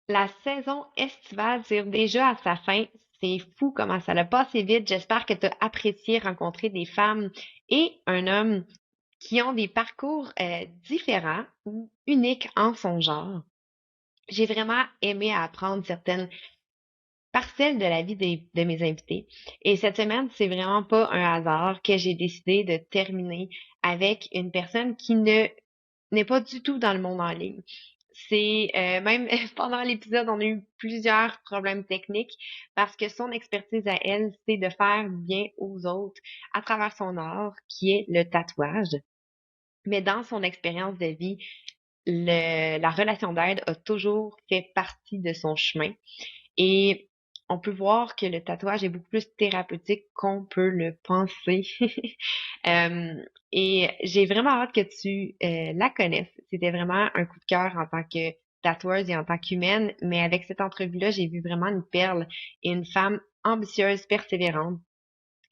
La saison estivale tire déjà à sa fin. C'est fou comment ça l'a passé vite. J'espère que tu as apprécié rencontrer des femmes et un homme qui ont des parcours différents ou uniques en son genre. J'ai vraiment aimé apprendre certaines parcelles de la vie de mes invités. Et cette semaine, c'est vraiment pas un hasard que j'ai décidé de terminer avec une personne qui ne n'est pas du tout dans le monde en ligne. C'est même pendant l'épisode, on a eu plusieurs problèmes techniques parce que son expertise à elle, c'est de faire du bien aux autres à travers son art, qui est le tatouage. Mais dans son expérience de vie, la relation d'aide a toujours fait partie de son chemin. Et on peut voir que le tatouage est beaucoup plus thérapeutique qu'on peut le penser. Euh, et j'ai vraiment hâte que tu la connaisses. C'était vraiment un coup de cœur en tant que tatoueuse et en tant qu'humaine, mais avec cette entrevue-là, j'ai vu vraiment une perle et une femme ambitieuse, persévérante.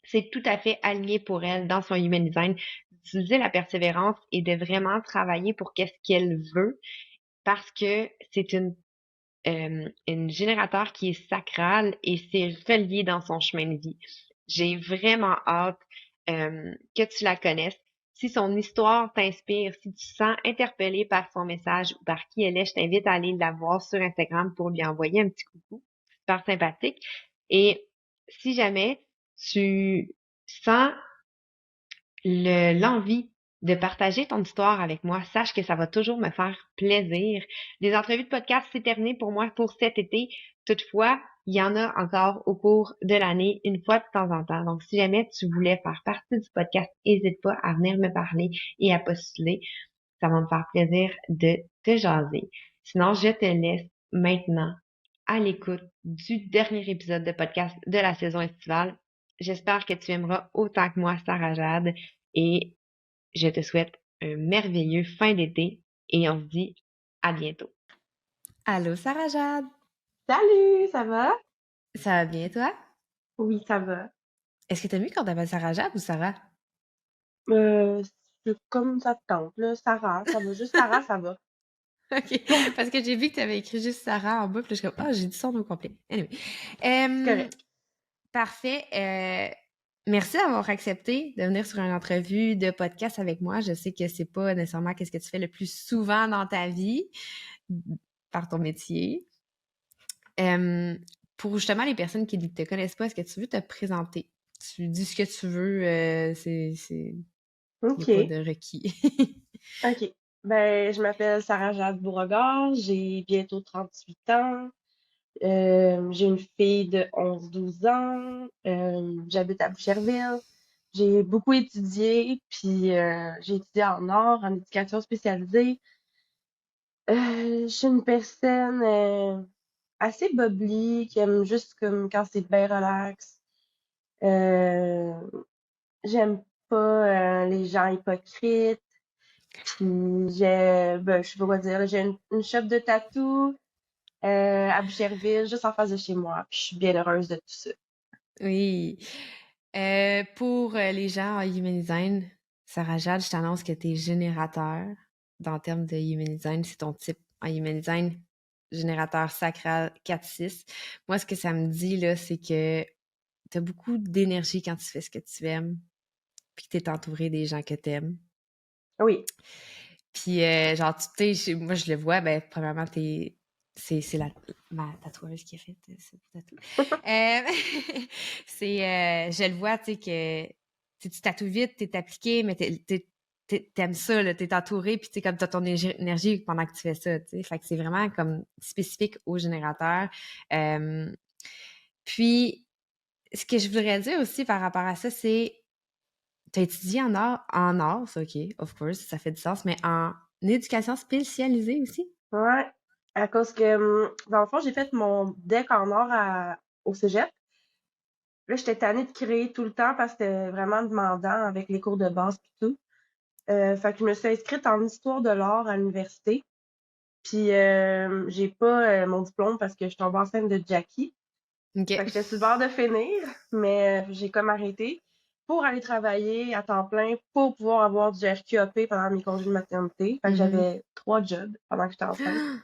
C'est tout à fait aligné pour elle dans son human design d'utiliser la persévérance et de vraiment travailler pour qu'est-ce qu'elle veut parce que c'est une générateur qui est sacrale et c'est relié dans son chemin de vie. J'ai vraiment hâte que tu la connaisses. Si son histoire t'inspire, si tu te sens interpellé par son message ou par qui elle est, je t'invite à aller la voir sur Instagram pour lui envoyer un petit coucou. Super sympathique. Et si jamais tu sens l'envie de partager ton histoire avec moi, sache que ça va toujours me faire plaisir. Les entrevues de podcast, c'est terminé pour moi pour cet été. Toutefois, il y en a encore au cours de l'année, une fois de temps en temps. Donc, si jamais tu voulais faire partie du podcast, n'hésite pas à venir me parler et à postuler. Ça va me faire plaisir de te jaser. Sinon, je te laisse maintenant à l'écoute du dernier épisode de podcast de la saison estivale. J'espère que tu aimeras autant que moi Sarah Jade et je te souhaite un merveilleux fin d'été et on se dit à bientôt. Allô, Sarah Jade. Salut, ça va? Ça va bien, toi? Oui, ça va. Est-ce que t'as mieux qu'on t'appelle Sarah Jade ou Sarah? Euh, c'est comme ça te tente, là. Sarah, ça va. Juste Sarah, ça va. OK. Parce que j'ai vu que t'avais écrit juste Sarah en bas, puis là, je suis comme, ah, j'ai dit son nom complet. Anyway. C'est Euh, correct. parfait. Merci d'avoir accepté de venir sur une entrevue de podcast avec moi. Je sais que c'est pas nécessairement qu'est-ce que tu fais le plus souvent dans ta vie par ton métier. Euh, pour justement les personnes qui ne te connaissent pas, est-ce que tu veux te présenter? Tu dis ce que tu veux, il n'y a pas OK. de requis. OK. Ben, je m'appelle Sarah Jade Beauregard, j'ai bientôt 38 ans. J'ai une fille de 11 12 ans. J'habite à Boucherville. J'ai beaucoup étudié, puis j'ai étudié en art, en éducation spécialisée. Je suis une personne assez bubbly, qui aime juste comme quand c'est bien relax. Euh, J'aime pas les gens hypocrites. Puis je sais pas quoi dire, j'ai une shop de tatou à Boucherville, juste en face de chez moi. Puis je suis bien heureuse de tout ça. Oui. Pour les gens en Human Design, Sarah Jade, je t'annonce que tu es générateur. Dans le terme de Human Design, c'est ton type en Human Design, générateur sacral 4-6. Moi, ce que ça me dit, là, c'est que tu as beaucoup d'énergie quand tu fais ce que tu aimes, puis que tu es entouré des gens que tu aimes. Oui. Puis, genre, tu sais, moi, je le vois, ben, premièrement, c'est ma tatoueuse qui a fait ce tatou. Je le vois, tu sais, que tu tatoues vite, t'es appliqué, mais t'aimes ça, là, t'es entouré, puis tu sais, comme t'as ton énergie pendant que tu fais ça, tu sais. Fait que c'est vraiment comme spécifique au générateur. Euh, puis, ce que je voudrais dire aussi par rapport à ça, c'est tu as étudié en art, ça, OK, of course, ça fait du sens, mais en éducation spécialisée aussi? Ouais. À cause que, dans le fond, j'ai fait mon deck en or au cégep. Là, j'étais tannée de créer tout le temps parce que c'était vraiment demandant avec les cours de base et tout. Fait que je me suis inscrite en histoire de l'art à l'université. Puis j'ai pas mon diplôme parce que je suis tombée enceinte de Jackie. OK. Fait que j'étais sur le bord de finir, mais j'ai comme arrêté pour aller travailler à temps plein pour pouvoir avoir du RQAP pendant mes congés de maternité. Fait que Mhm. j'avais 3 jobs pendant que j'étais enceinte.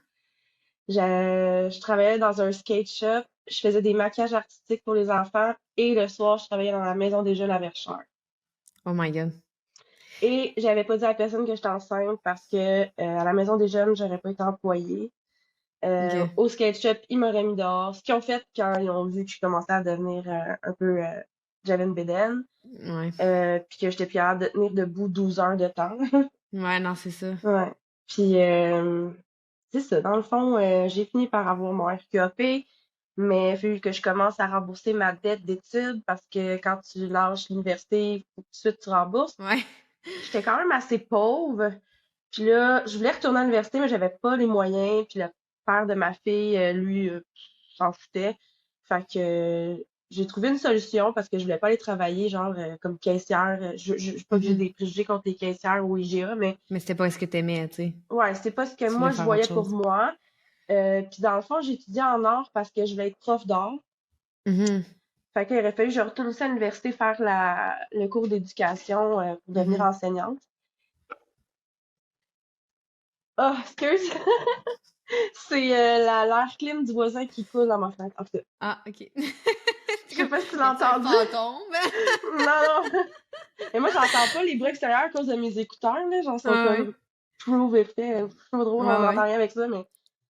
Je travaillais dans un skate shop, je faisais des maquillages artistiques pour les enfants et le soir, je travaillais dans la maison des jeunes à Verchères. Oh my God. Et j'avais pas dit à personne que j'étais enceinte parce que à la maison des jeunes, j'aurais pas été employée. OK. Au skate shop, ils m'auraient mis dehors. Ce qu'ils ont fait quand ils ont vu que je commençais à devenir un peu... j'avais une bédaine, Ouais. puis que j'étais plus capable de tenir debout 12 heures de temps. Ouais, non, c'est ça. Ouais. Puis, c'est ça. Dans le fond, j'ai fini par avoir mon RQAP, mais il a fallu que je commence à rembourser ma dette d'études parce que quand tu lâches l'université, il faut que tout de suite tu rembourses. Ouais. J'étais quand même assez pauvre. Puis là, je voulais retourner à l'université, mais j'avais pas les moyens. Puis le père de ma fille, lui, s'en foutait. Fait que j'ai trouvé une solution parce que je voulais pas aller travailler, genre, comme caissière. Pas que j'ai Mhm. des préjugés contre les caissières ou IGA, mais Mais c'était pas ce que t'aimais, tu sais. ouais, c'est pas ce que Tu voulais moi je faire autre voyais pour chose. moi. Puis dans le fond, j'ai étudié en art parce que je voulais être prof d'art. Mhm. Fait qu'il aurait fallu que je retourne aussi à l'université faire le cours d'éducation pour devenir Mhm. enseignante. Oh, excuse! C'est l'air clim du voisin qui coule dans ma fenêtre. En tout cas, Ah, OK. je C'est sais comme, pas si tu y l'as a-tu un entendu. fantôme? Non, non. Et moi, j'entends pas les bruits extérieurs à cause de mes écouteurs, là. Genre, sont Ouais, comme true effet. Trop drôle, on ouais. n'entend rien avec ça, mais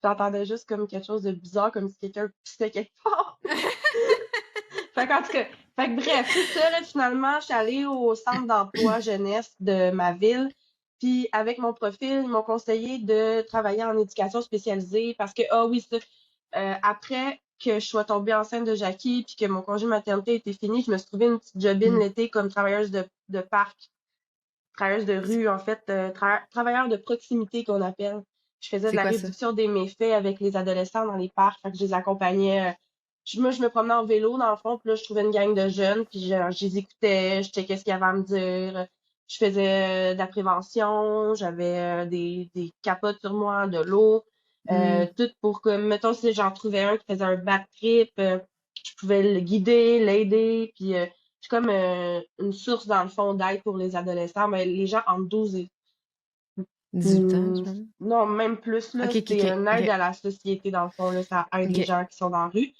j'entendais juste comme quelque chose de bizarre, comme si quelqu'un pissait quelque part. Fait qu'en tout cas, fait que bref, c'est ça, là, finalement, je suis allée au centre d'emploi jeunesse de ma ville. Puis avec mon profil, ils m'ont conseillé de travailler en éducation spécialisée parce que, ah oui, ça, après que je sois tombée enceinte de Jackie puis que mon congé maternité était fini, je me suis trouvé une petite jobine Mhm. l'été comme travailleuse de parc, travailleuse de rue, en fait, travailleur de proximité qu'on appelle. Je faisais de C'est la quoi ça? réduction des méfaits avec les adolescents dans les parcs, fait que je les accompagnais. Moi, je me promenais en vélo, dans le fond, puis là, je trouvais une gang de jeunes, puis je les écoutais, je checkais ce qu'il y avait à me dire. Je faisais de la prévention, j'avais des capotes sur moi, de l'eau, Mhm. tout pour que, mettons, si j'en trouvais un qui faisait un bad trip, je pouvais le guider, l'aider, puis je suis comme une source, dans le fond, d'aide pour les adolescents, mais les gens entre 12 et... 18 ans, j'imagine. non, même plus, là, OK, OK, c'est OK. une aide OK. à la société, dans le fond, là, ça aide les OK. gens qui sont dans la rue.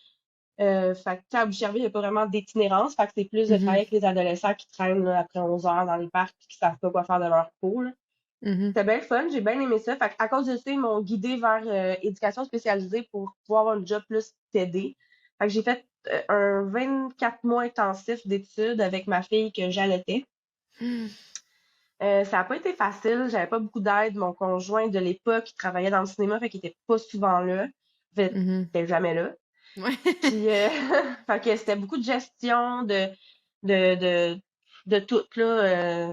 Fait que, tu sais, à Boucherville, il n'y a pas vraiment d'itinérance, fait que c'est plus de Mhm. travailler avec les adolescents qui traînent là, après 11 heures dans les parcs et qui savent pas quoi faire de leur peau, là. Mhm. C'était bien le fun, j'ai bien aimé ça. Fait à cause de ça, ils m'ont guidée vers éducation spécialisée pour pouvoir avoir un job plus TD. Fait que j'ai fait un 24 mois intensif d'études avec ma fille que j'allaitais. Ça n'a pas été facile, j'avais pas beaucoup d'aide. Mon conjoint de l'époque, il travaillait dans le cinéma, fait qu'il était pas souvent là. En fait, Mhm. il était jamais là. Ouais. Puis, fait que c'était beaucoup de gestion, de, de, de tout, là.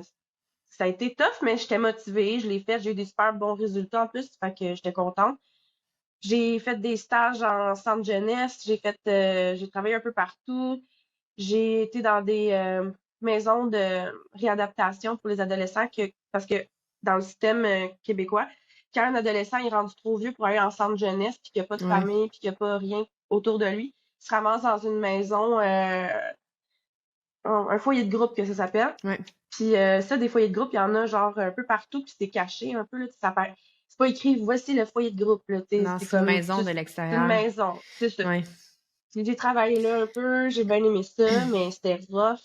Ça a été tough, mais j'étais motivée, je l'ai fait, j'ai eu des super bons résultats en plus, fait que j'étais contente. J'ai fait des stages en centre jeunesse, j'ai travaillé un peu partout. J'ai été dans des maisons de réadaptation pour les adolescents parce que dans le système québécois, quand un adolescent est rendu trop vieux pour aller en centre jeunesse, puis qu'il n'y a pas de Ouais. famille, puis qu'il n'y a pas rien autour de lui, il se ramasse dans une maison, un foyer de groupe que ça s'appelle. Ouais. Puis ça, des foyers de groupe, il y en a genre un peu partout, puis c'est caché un peu, là, c'est pas écrit «Voici le foyer de groupe», là, tu sais, Non, c'est c'est une comme maison de juste une l'extérieur. maison, c'est ça. Ouais. Puis j'ai travaillé là un peu, j'ai bien aimé ça, mais c'était rough.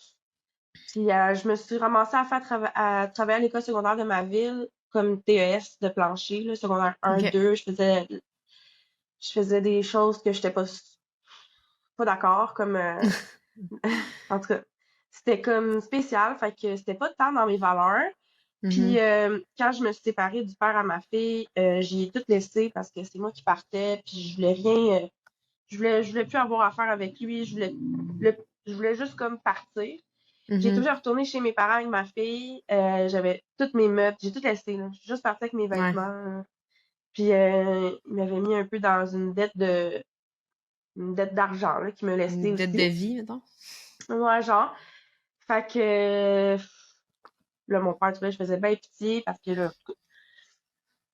Puis je me suis ramassée à travailler à l'école secondaire de ma ville comme TES de plancher, là, secondaire un OK. 2 je faisais des choses que j'étais pas d'accord, comme en tout cas, c'était comme spécial, fait que c'était pas tant dans mes valeurs. Puis Mhm. quand je me suis séparée du père à ma fille, j'y ai tout laissé parce que c'est moi qui partais, puis je voulais rien, je voulais plus avoir affaire avec lui, je voulais juste comme partir. J'ai Mhm. toujours retourné chez mes parents avec ma fille. J'avais tous mes meubles, j'ai tout laissé, là. Je suis juste partie avec mes Ouais. vêtements. Puis ils m'avaient mis un peu dans une dette d'argent là, qui me laissait Une dette de aussi. vie, mettons. Ouais, genre. Fait que là, mon père, tu vois, je faisais bien pitié parce que là,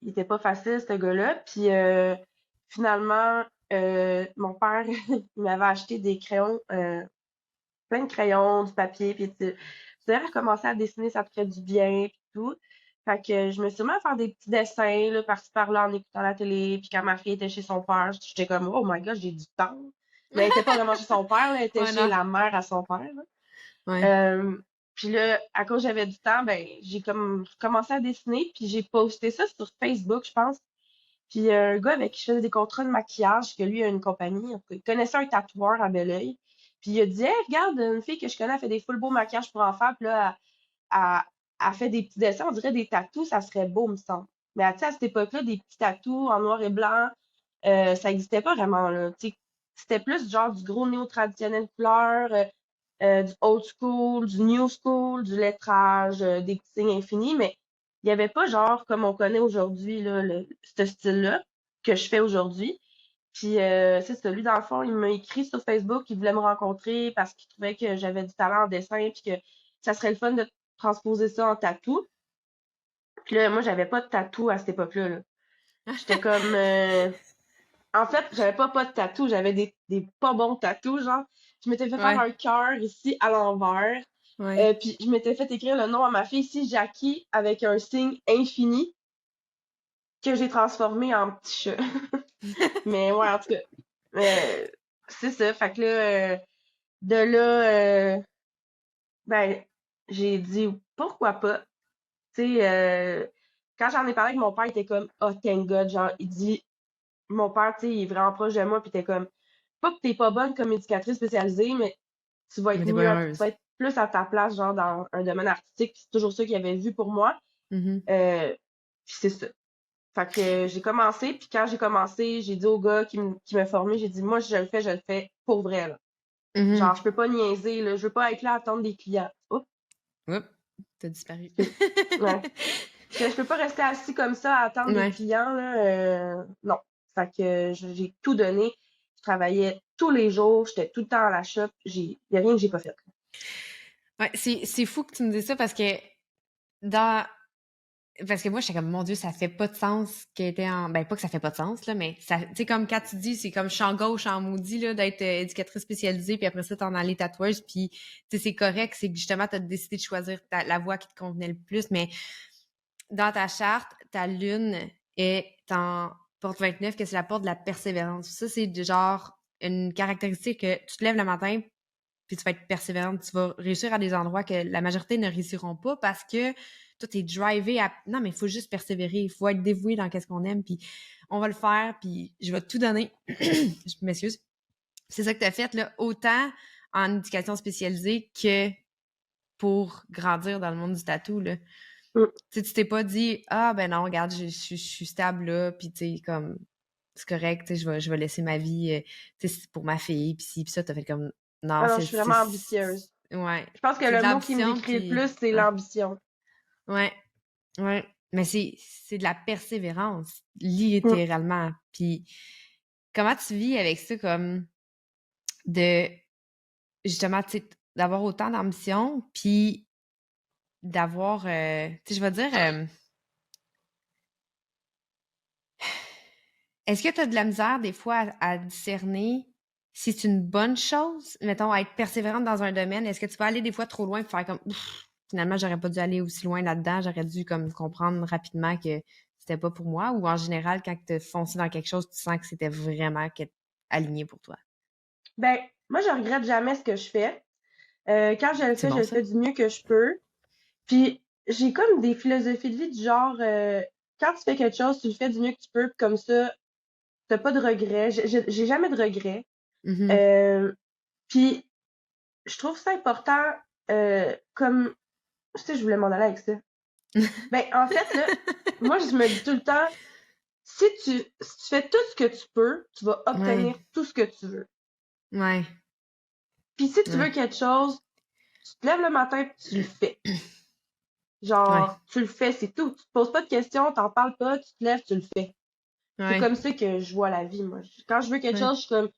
il était pas facile, ce gars-là. Puis finalement, mon père, il m'avait acheté des crayons, plein de crayons, du papier, puis tu devrais recommencer à dessiner, ça te ferait du bien, puis tout. Fait que je me suis mis à faire des petits dessins, là, par-ci par-là, en écoutant la télé. Puis quand ma fille était chez son père, j'étais comme, oh my god, j'ai du temps. Mais elle était pas vraiment chez son père, là, elle était Ouais, chez non. la mère à son père, là. Ouais. Puis là, à cause que j'avais du temps, ben, j'ai comme commencé à dessiner, puis j'ai posté ça sur Facebook, je pense. Puis un gars avec qui je faisais des contrats de maquillage, que lui a une compagnie, en tout cas, il connaissait un tatoueur à Belleuil. Puis il a dit, hey, regarde, une fille que je connais, elle fait des full beaux maquillages pour enfants, puis là, elle, elle fait des petits dessins, on dirait des tatous, ça serait beau, me semble. Mais tu sais, à cette époque-là, des petits tatous en noir et blanc, ça n'existait pas vraiment, là. Tu sais, c'était plus genre du gros néo-traditionnel couleur, du old school, du new school, du lettrage, des petits signes infinis, mais il n'y avait pas genre comme on connaît aujourd'hui, là, ce style-là que je fais aujourd'hui. Puis c'est ça, lui, dans le fond, il m'a écrit sur Facebook qu'il voulait me rencontrer parce qu'il trouvait que j'avais du talent en dessin puis que ça serait le fun de transposer ça en tatou. Puis là, moi, j'avais pas de tatou à cette époque-là, là. J'étais comme en fait, j'avais pas de tatou, j'avais des pas bons tatous, genre. Je m'étais fait faire Ouais. un cœur ici à l'envers. Ouais. Puis je m'étais fait écrire le nom à ma fille ici, Jackie, avec un signe infini que j'ai transformé en petit chat. Mais ouais, en tout cas, euh, c'est ça. Fait que là, de là, ben, j'ai dit pourquoi pas. Tu sais, quand j'en ai parlé avec mon père, il était comme, oh, thank God. Genre, il dit, mon père, tu sais, il est vraiment proche de moi, puis il était comme, pas que t'es pas bonne comme éducatrice spécialisée, mais tu vas Mais être t'es pas mieux, tu vas heureuse. être plus à ta place, genre, dans un domaine artistique. Puis c'est toujours ça qu'il avait vu pour moi. Mhm. Puis c'est ça. Fait que j'ai commencé, puis quand j'ai commencé, j'ai dit au gars qui m'a formé, j'ai dit, moi, si je le fais pour vrai, là. Mhm. Genre, je peux pas niaiser, là. Je veux pas être là à attendre des clients. Oups, Oups, t'as disparu. excuse. Ouais. Je peux pas rester assis comme ça à attendre des Ouais. clients, là. Non. Fait que j'ai tout donné. Je travaillais tous les jours, j'étais tout le temps à la shop. Y a rien que j'ai pas fait. Ouais, c'est fou que tu me dises ça parce que dans parce que moi j'étais comme mon Dieu, ça fait pas de sens qu'elle était en ben pas que ça fait pas de sens là, mais ça tu sais comme quand tu dis c'est comme champ gauche en maudit là d'être éducatrice spécialisée puis après ça t'en allais tatoueuse puis tu sais c'est correct, c'est que justement t'as décidé de choisir la voie qui te convenait le plus, mais dans ta charte, ta lune est en porte 29 que c'est la porte de la persévérance. Ça c'est du genre une caractéristique que tu te lèves le matin puis tu vas être persévérante, tu vas réussir à des endroits que la majorité ne réussiront pas parce que toi, t'es drivé à... Non, mais il faut juste persévérer, il faut être dévoué dans qu'est-ce qu'on aime, puis on va le faire, puis je vais tout donner. Je m'excuse. C'est ça que tu as fait, là, autant en éducation spécialisée que pour grandir dans le monde du tatou, là. Mm. Tu sais, tu t'es pas dit, ah, ben non, regarde, je suis stable là, puis tu sais, comme, c'est correct, tu sais, je vais laisser ma vie, tu sais, c'est pour ma fille, puis ci, puis ça, t'as fait comme, non, Ah non, je suis vraiment ambitieuse. ouais, Je pense que c'est de le mot qui me l'ambition, décrit le puis, plus, c'est ouais, l'ambition. ouais, ouais, mais c'est de la persévérance, Mm. littéralement, puis comment tu vis avec ça, comme, de, justement, tu sais, d'avoir autant d'ambition, puis d'avoir, tu sais, je vais dire, est-ce que tu as de la misère des fois à discerner si c'est une bonne chose, mettons, à être persévérante dans un domaine? Est-ce que tu vas aller des fois trop loin et faire comme ouf, finalement, j'aurais pas dû aller aussi loin là-dedans, j'aurais dû comme comprendre rapidement que c'était pas pour moi, ou en général, quand tu as foncé dans quelque chose, tu sens que c'était vraiment aligné pour toi? Ben, moi, je regrette jamais ce que je fais. Quand C'est je bon le ça? fais du mieux que je peux. Puis, j'ai comme des philosophies de vie du genre, quand tu fais quelque chose, tu le fais du mieux que tu peux, puis comme ça, t'as pas de regrets. J'ai jamais de regrets. Mhm. Euh, Puis, je trouve ça important, comme, tu sais, je voulais m'en aller avec ça. Ben, en fait, là, moi, je me dis tout le temps, si tu fais tout ce que tu peux, tu vas Ouais, obtenir tout ce que tu veux. ouais, Puis, si tu veux ouais, quelque chose, tu te lèves le matin, puis tu le fais. ouais, Genre, tu le fais, c'est tout. Tu te poses pas de questions, t'en parles pas, tu te lèves, tu le fais. C'est ouais, comme ça que je vois la vie, moi. Quand je veux quelque ouais. chose, je suis comme,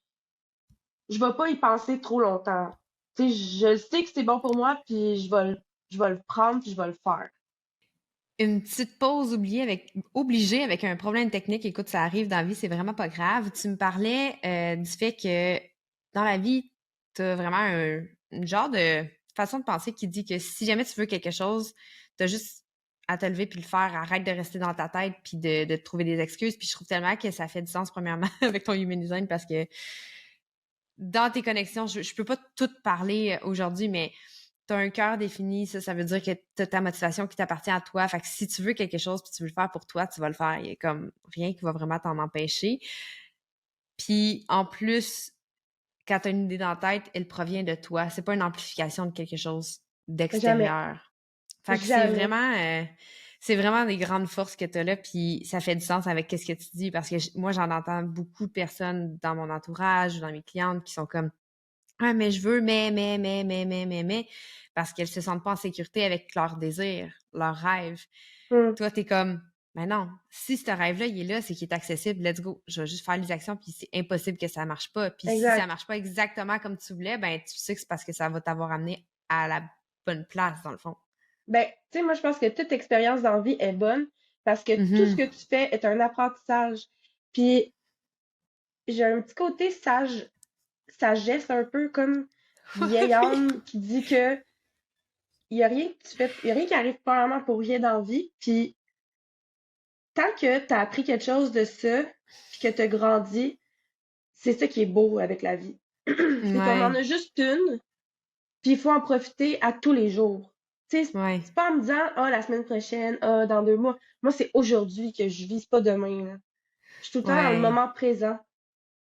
je vais pas y penser trop longtemps. Tu sais, je sais que c'est bon pour moi, puis je vais le prendre, puis je vais le faire. Une petite pause obligée avec un problème technique. Écoute, ça arrive dans la vie, c'est vraiment pas grave. Tu me parlais du fait que dans la vie, tu as vraiment une genre de façon de penser qui dit que si jamais tu veux quelque chose, t'as juste à te lever puis le faire. Arrête de rester dans ta tête puis de te trouver des excuses. Puis je trouve tellement que ça fait du sens, premièrement, avec ton human design parce que dans tes connexions, je peux pas tout parler aujourd'hui, mais t'as un cœur défini, ça veut dire que t'as ta motivation qui t'appartient à toi. Fait que si tu veux quelque chose puis tu veux le faire pour toi, tu vas le faire. Il y a comme rien qui va vraiment t'en empêcher. Puis en plus, quand t'as une idée dans la tête, elle provient de toi. C'est pas une amplification de quelque chose Jamais. d'extérieur. Fait que Jamais. c'est vraiment des grandes forces que t'as là, puis ça fait du sens avec qu'est-ce que tu dis, parce que moi, j'en entends beaucoup de personnes dans mon entourage ou dans mes clientes qui sont comme ah, mais je veux, mais, parce qu'elles se sentent pas en sécurité avec leurs désirs, leurs rêves. Hmm. Toi, t'es comme, mais non, si ce rêve-là, il est là, c'est qu'il est accessible, let's go. Je vais juste faire les actions, puis c'est impossible que ça marche pas. Puis si ça Exact. marche pas exactement comme tu voulais, ben tu sais que c'est parce que ça va t'avoir amené à la bonne place, dans le fond. Ben, tu sais, moi, je pense que toute expérience dans la vie est bonne parce que tout ce Mhm. que tu fais est un apprentissage. Puis, j'ai un petit côté sagesse un peu comme vieille âme qui dit que il y a rien que tu fais, il y a rien qui arrive probablement pour rien dans la vie. Puis, tant que tu as appris quelque chose de ça, puis que tu as grandi, c'est ça qui est beau avec la vie. C'est qu'on en Ouais, a juste une, puis il faut en profiter à tous les jours. Tu sais, ouais, c'est pas en me disant, ah, la semaine prochaine, ah, dans 2 mois. Moi, c'est aujourd'hui que je vis, c'est pas demain, là. Je suis tout le temps dans le ouais, moment présent.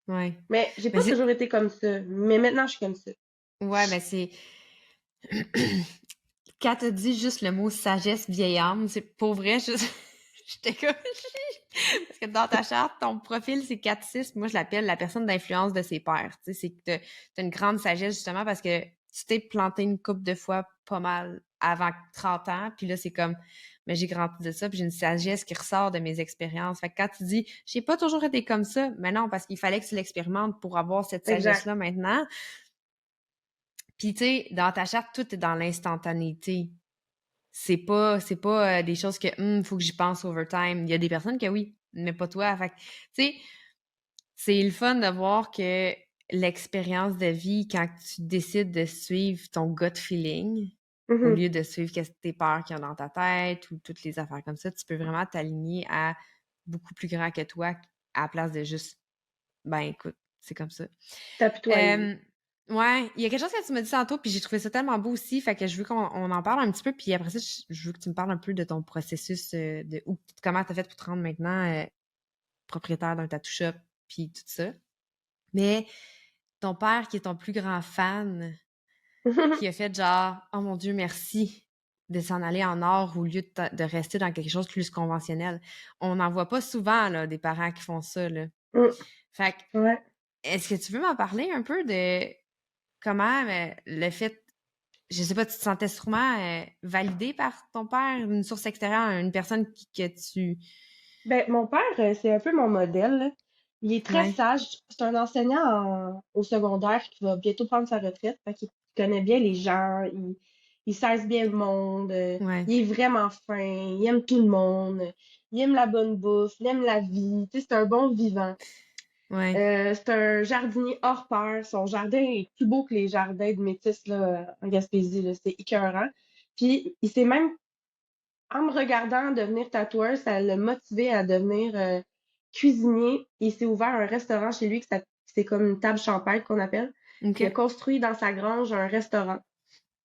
ouais. Mais j'ai Mais pas toujours été comme ça. Mais maintenant, je suis comme ça. ben c'est, quand t'as dit juste le mot sagesse, vieille âme, c'est pour vrai, j'étais comme, parce que dans ta charte, ton profil, c'est 4-6. Moi, je l'appelle la personne d'influence de ses pairs. Tu sais, c'est que t'as une grande sagesse, justement, parce que tu t'es planté une couple de fois pas mal avant 30 ans. Puis là, c'est comme, mais j'ai grandi de ça, puis j'ai une sagesse qui ressort de mes expériences. Fait que quand tu dis, j'ai pas toujours été comme ça, mais non, parce qu'il fallait que tu l'expérimentes pour avoir cette Exact. sagesse-là maintenant. Puis tu sais, dans ta charte, tout est dans l'instantanéité. C'est pas des choses que faut que j'y pense overtime. Il y a des personnes que oui, mais pas toi. Fait que, tu sais, c'est le fun de voir que l'expérience de vie, quand tu décides de suivre ton gut feeling, au Mhm. lieu de suivre tes peurs qu'il y a dans ta tête ou toutes les affaires comme ça, tu peux vraiment t'aligner à beaucoup plus grand que toi à la place de juste ben écoute, c'est comme ça. T'apitoyer. Euh, ouais, il y a quelque chose que tu m'as dit tantôt, puis j'ai trouvé ça tellement beau aussi, fait que je veux qu'on en parle un petit peu, puis après ça, je veux que tu me parles un peu de ton processus, comment t'as fait pour te rendre maintenant propriétaire d'un tattoo shop, puis tout ça. Mais ton père, qui est ton plus grand fan, qui a fait genre, oh mon Dieu, merci de s'en aller en or au lieu de rester dans quelque chose de plus conventionnel. On n'en voit pas souvent, là, des parents qui font ça, là. Mm. Fait que, Ouais. est-ce que tu veux m'en parler un peu de comment le fait, je sais pas, tu te sentais sûrement validé par ton père, une source extérieure, une personne que tu... Ben, mon père, c'est un peu mon modèle, là. Il est très Ouais, sage. C'est un enseignant au secondaire qui va bientôt prendre sa retraite. Fait qu'il connaît bien les gens. Il sert bien le monde. ouais, Il est vraiment fin. Il aime tout le monde. Il aime la bonne bouffe. Il aime la vie. Tu sais, c'est un bon vivant. ouais. C'est un jardinier hors pair. Son jardin est plus beau que les jardins de Métis, là, en Gaspésie, là. C'est écœurant. Puis, il s'est même en me regardant devenir tatoueur, ça l'a motivé à devenir cuisinier. Il s'est ouvert un restaurant chez lui, c'est comme une table champêtre qu'on appelle. OK. Puis il a construit dans sa grange un restaurant.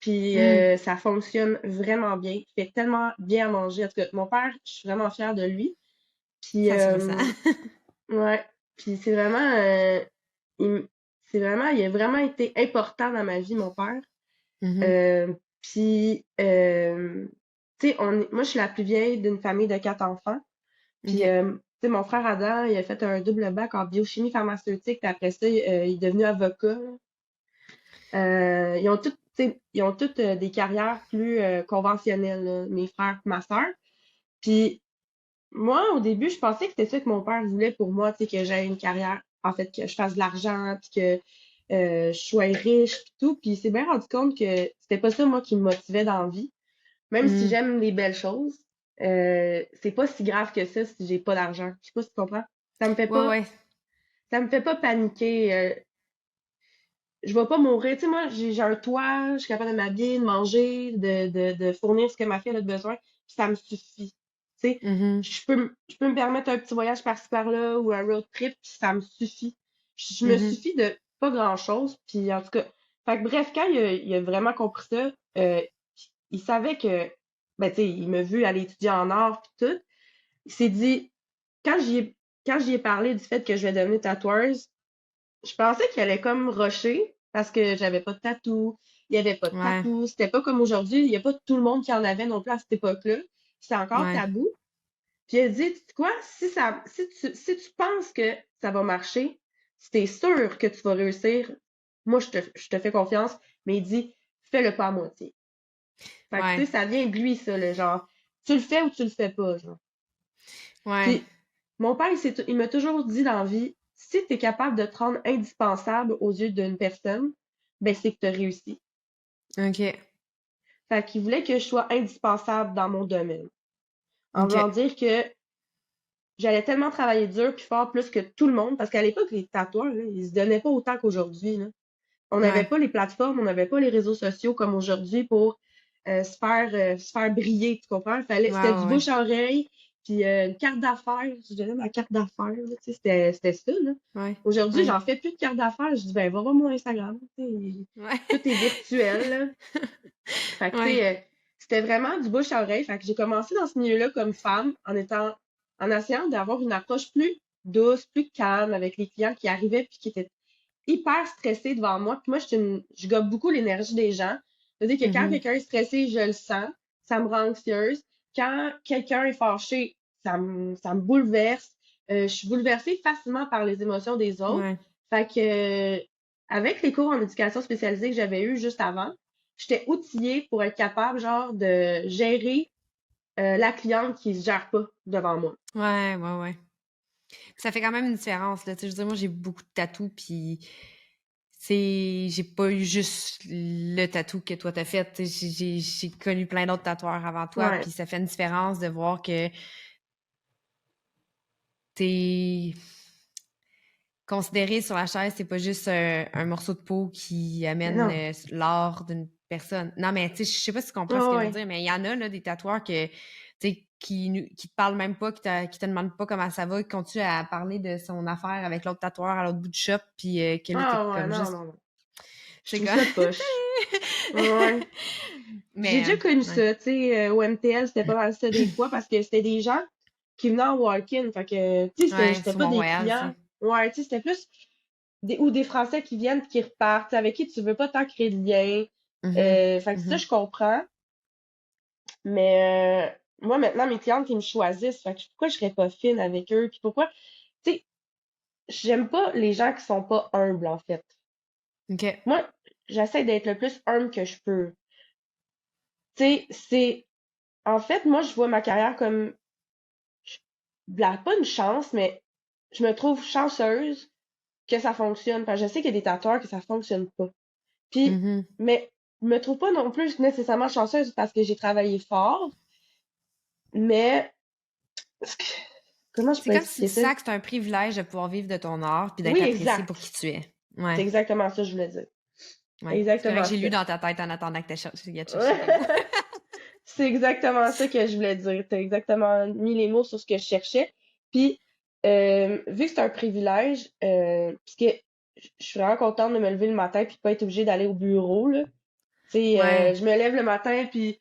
Puis Hmm, ça fonctionne vraiment bien. Il fait tellement bien à manger. En tout cas, mon père, je suis vraiment fière de lui. Puis ça se ressent. ouais. Puis il, il a vraiment été important dans ma vie, mon père. Mhm, Euh, puis, tu sais, moi, je suis la plus vieille d'une famille de 4 enfants. Puis, OK. tu sais, mon frère Adam, il a fait un double bac en biochimie pharmaceutique. Puis après ça, il est devenu avocat. Ils ont toutes, tu sais, ils ont toutes des carrières plus conventionnelles, là, mes frères et ma sœur. Puis, moi, au début, je pensais que c'était ça que mon père voulait pour moi, tu sais, que j'aie une carrière, en fait, que je fasse de l'argent, puis que je sois riche, puis tout. Puis, il s'est bien rendu compte que c'était pas ça, moi, qui me motivait dans la vie. Même si Hmm, j'aime les belles choses, c'est pas si grave que ça si j'ai pas d'argent. Je sais pas si tu comprends. Ça me fait ouais, pas, ouais. ça me fait pas paniquer. Je vais pas mourir. Tu sais, moi, j'ai un toit, je suis capable de m'habiller, de manger, de fournir ce que ma fille a besoin. ça me suffit. Tu sais, Mhm. je peux me permettre un petit voyage par-ci par-là ou un road trip, puis ça me suffit. Je me Mhm. suffis de pas grand-chose, puis en tout cas, fait que bref, quand il a vraiment compris ça, il savait que, ben, tu sais, il m'a vu aller étudier en art puis tout. Il s'est dit, quand j'y ai, quand j'y ai parlé du fait que je vais devenir tatoueuse, je pensais qu'il allait comme rusher parce que j'avais pas de tatou, il y avait pas de Ouais, tatou, c'était pas comme aujourd'hui, il y a pas tout le monde qui en avait non plus à cette époque-là. C'est encore ouais, tabou. Puis il a dit, tu sais quoi, si tu penses que ça va marcher, si t'es sûr que tu vas réussir, moi je te fais confiance, mais il dit, fais-le pas à moitié. Fait que tu ouais, sais, ça vient de lui, ça, le genre, tu le fais ou tu le fais pas, genre. ouais. Puis mon père, il m'a toujours dit dans la vie, si tu es capable de te rendre indispensable aux yeux d'une personne, ben c'est que tu as réussi. OK, Fait qu'il voulait que je sois indispensable dans mon domaine. En OK. voulant dire que j'allais tellement travailler dur puis fort plus que tout le monde, parce qu'à l'époque, les tatoueurs, là, ils se donnaient pas autant qu'aujourd'hui, là. On n'avait Ouais. pas les plateformes, on n'avait pas les réseaux sociaux comme aujourd'hui pour se faire briller, tu comprends? Ouais, C'était ouais, du ouais. bouche à oreille, puis une carte d'affaires. Je donnais ma carte d'affaires, là, tu sais, c'était ça, là. Ouais, Aujourd'hui, ouais, j'en fais plus de carte d'affaires. Je dis, ben, va voir mon Instagram. Tu sais, ouais. tout est virtuel, là. Fait que, tu Ouais, sais, c'était vraiment du bouche à oreille. Fait que j'ai commencé dans ce milieu-là comme femme en essayant d'avoir une approche plus douce, plus calme avec les clients qui arrivaient puis qui étaient hyper stressés devant moi. Puis moi, je gobe beaucoup l'énergie des gens. C'est-à-dire que quand mhm. quelqu'un est stressé, je le sens. Ça me rend anxieuse. Quand quelqu'un est fâché, ça me bouleverse. Je suis bouleversée facilement par les émotions des autres. Ouais, Fait que, avec les cours en éducation spécialisée que j'avais eu juste avant, j'étais outillée pour être capable, genre, de gérer la cliente qui se gère pas devant moi. ouais, ouais, ouais. Ça fait quand même une différence, là. Tu sais, je veux dire, moi, j'ai beaucoup de tatous, puis j'ai pas eu juste le tatou que toi t'as fait. Tu sais, j'ai connu plein d'autres tatoueurs avant toi, Ouais. puis ça fait une différence de voir que t'es considéré sur la chaise, c'est pas juste un morceau de peau qui Mais amène non. l'art d'une personne. Non, mais tu sais, je sais pas si tu comprends ce Ouais, que je veux ouais. dire, mais il y en a, là, des tatoueurs que, tu sais, qui te parlent même pas, qui te demandent pas comment ça va, qui continuent à parler de son affaire avec l'autre tatoueur à l'autre bout du shop, puis que là, t'es Ah ouais, comme non, juste... non, non. Je C'est trouve comme... ça poche. Ouais. J'ai Mais, déjà connu ouais. ça, tu sais, au MTL, c'était pas mal ça des fois parce que c'était des gens qui venaient en walk-in. Fait que, tu sais, Ouais, c'était sur pas des Mont-Royal, ça. clients. Ouais, tu sais, c'était plus ou des Français qui viennent puis qui repartent, tu sais, avec qui tu veux pas tant créer de lien. Mhm, Fait que ça, mhm. je comprends. Mais moi, maintenant, mes clientes, ils me choisissent. Fait que pourquoi je serais pas fine avec eux? Puis pourquoi, tu sais, j'aime pas les gens qui sont pas humbles, en fait. OK. Moi, j'essaie d'être le plus humble que je peux. Tu sais, c'est. En fait, moi, je vois ma carrière comme pas une chance, mais je me trouve chanceuse que ça fonctionne. Parce que je sais qu'il y a des tatoueurs que ça fonctionne pas. Puis, Mhm. mais je me trouve pas non plus nécessairement chanceuse parce que j'ai travaillé fort, mais comment je C'est peux comme si expliquer tu ça? sens que c'est un privilège de pouvoir vivre de ton art puis d'être Oui, apprécié pour exact. qui tu es. C'est Ouais, exactement ça que je voulais dire. ouais. C'est correct, Exactement j'ai lu ça. dans ta tête en attendant que tu aies cherché tes mots. C'est exactement ça que je voulais dire. T'as exactement mis les mots sur ce que je cherchais. Puis, vu que c'est un privilège, puisque je suis vraiment contente de me lever le matin puis de pas être obligée d'aller au bureau, là. Tu sais, Ouais, je me lève le matin puis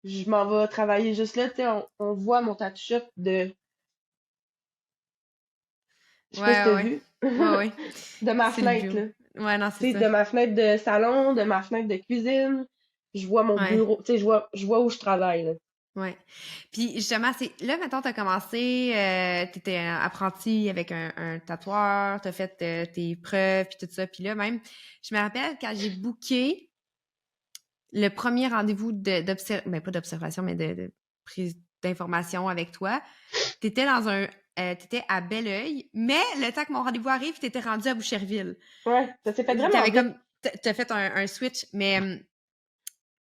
je m'en vais travailler juste là. Tu sais, on voit mon tattoo shop je sais pas si ouais, t'as ouais. vu, Ouais, ouais. de ma C'est le fenêtre, bio. là. Ouais, non, c'est Tu sais, ça. de ma fenêtre de salon, de ma fenêtre de cuisine. Je vois mon Ouais, bureau, tu sais, je vois où je travaille, là. ouais. Puis justement, c'est là, mettons, t'as commencé, t'étais apprenti avec un tatoueur, t'as fait tes preuves, puis tout ça. Puis là, même, je me rappelle quand j'ai booké le premier rendez-vous ben pas d'observation, mais de prise d'information avec toi, t'étais t'étais à Belleuil, mais le temps que mon rendez-vous arrive, t'étais rendu à Boucherville. Ouais, ça s'est fait vraiment T'avais vite. comme, t'as fait un switch, mais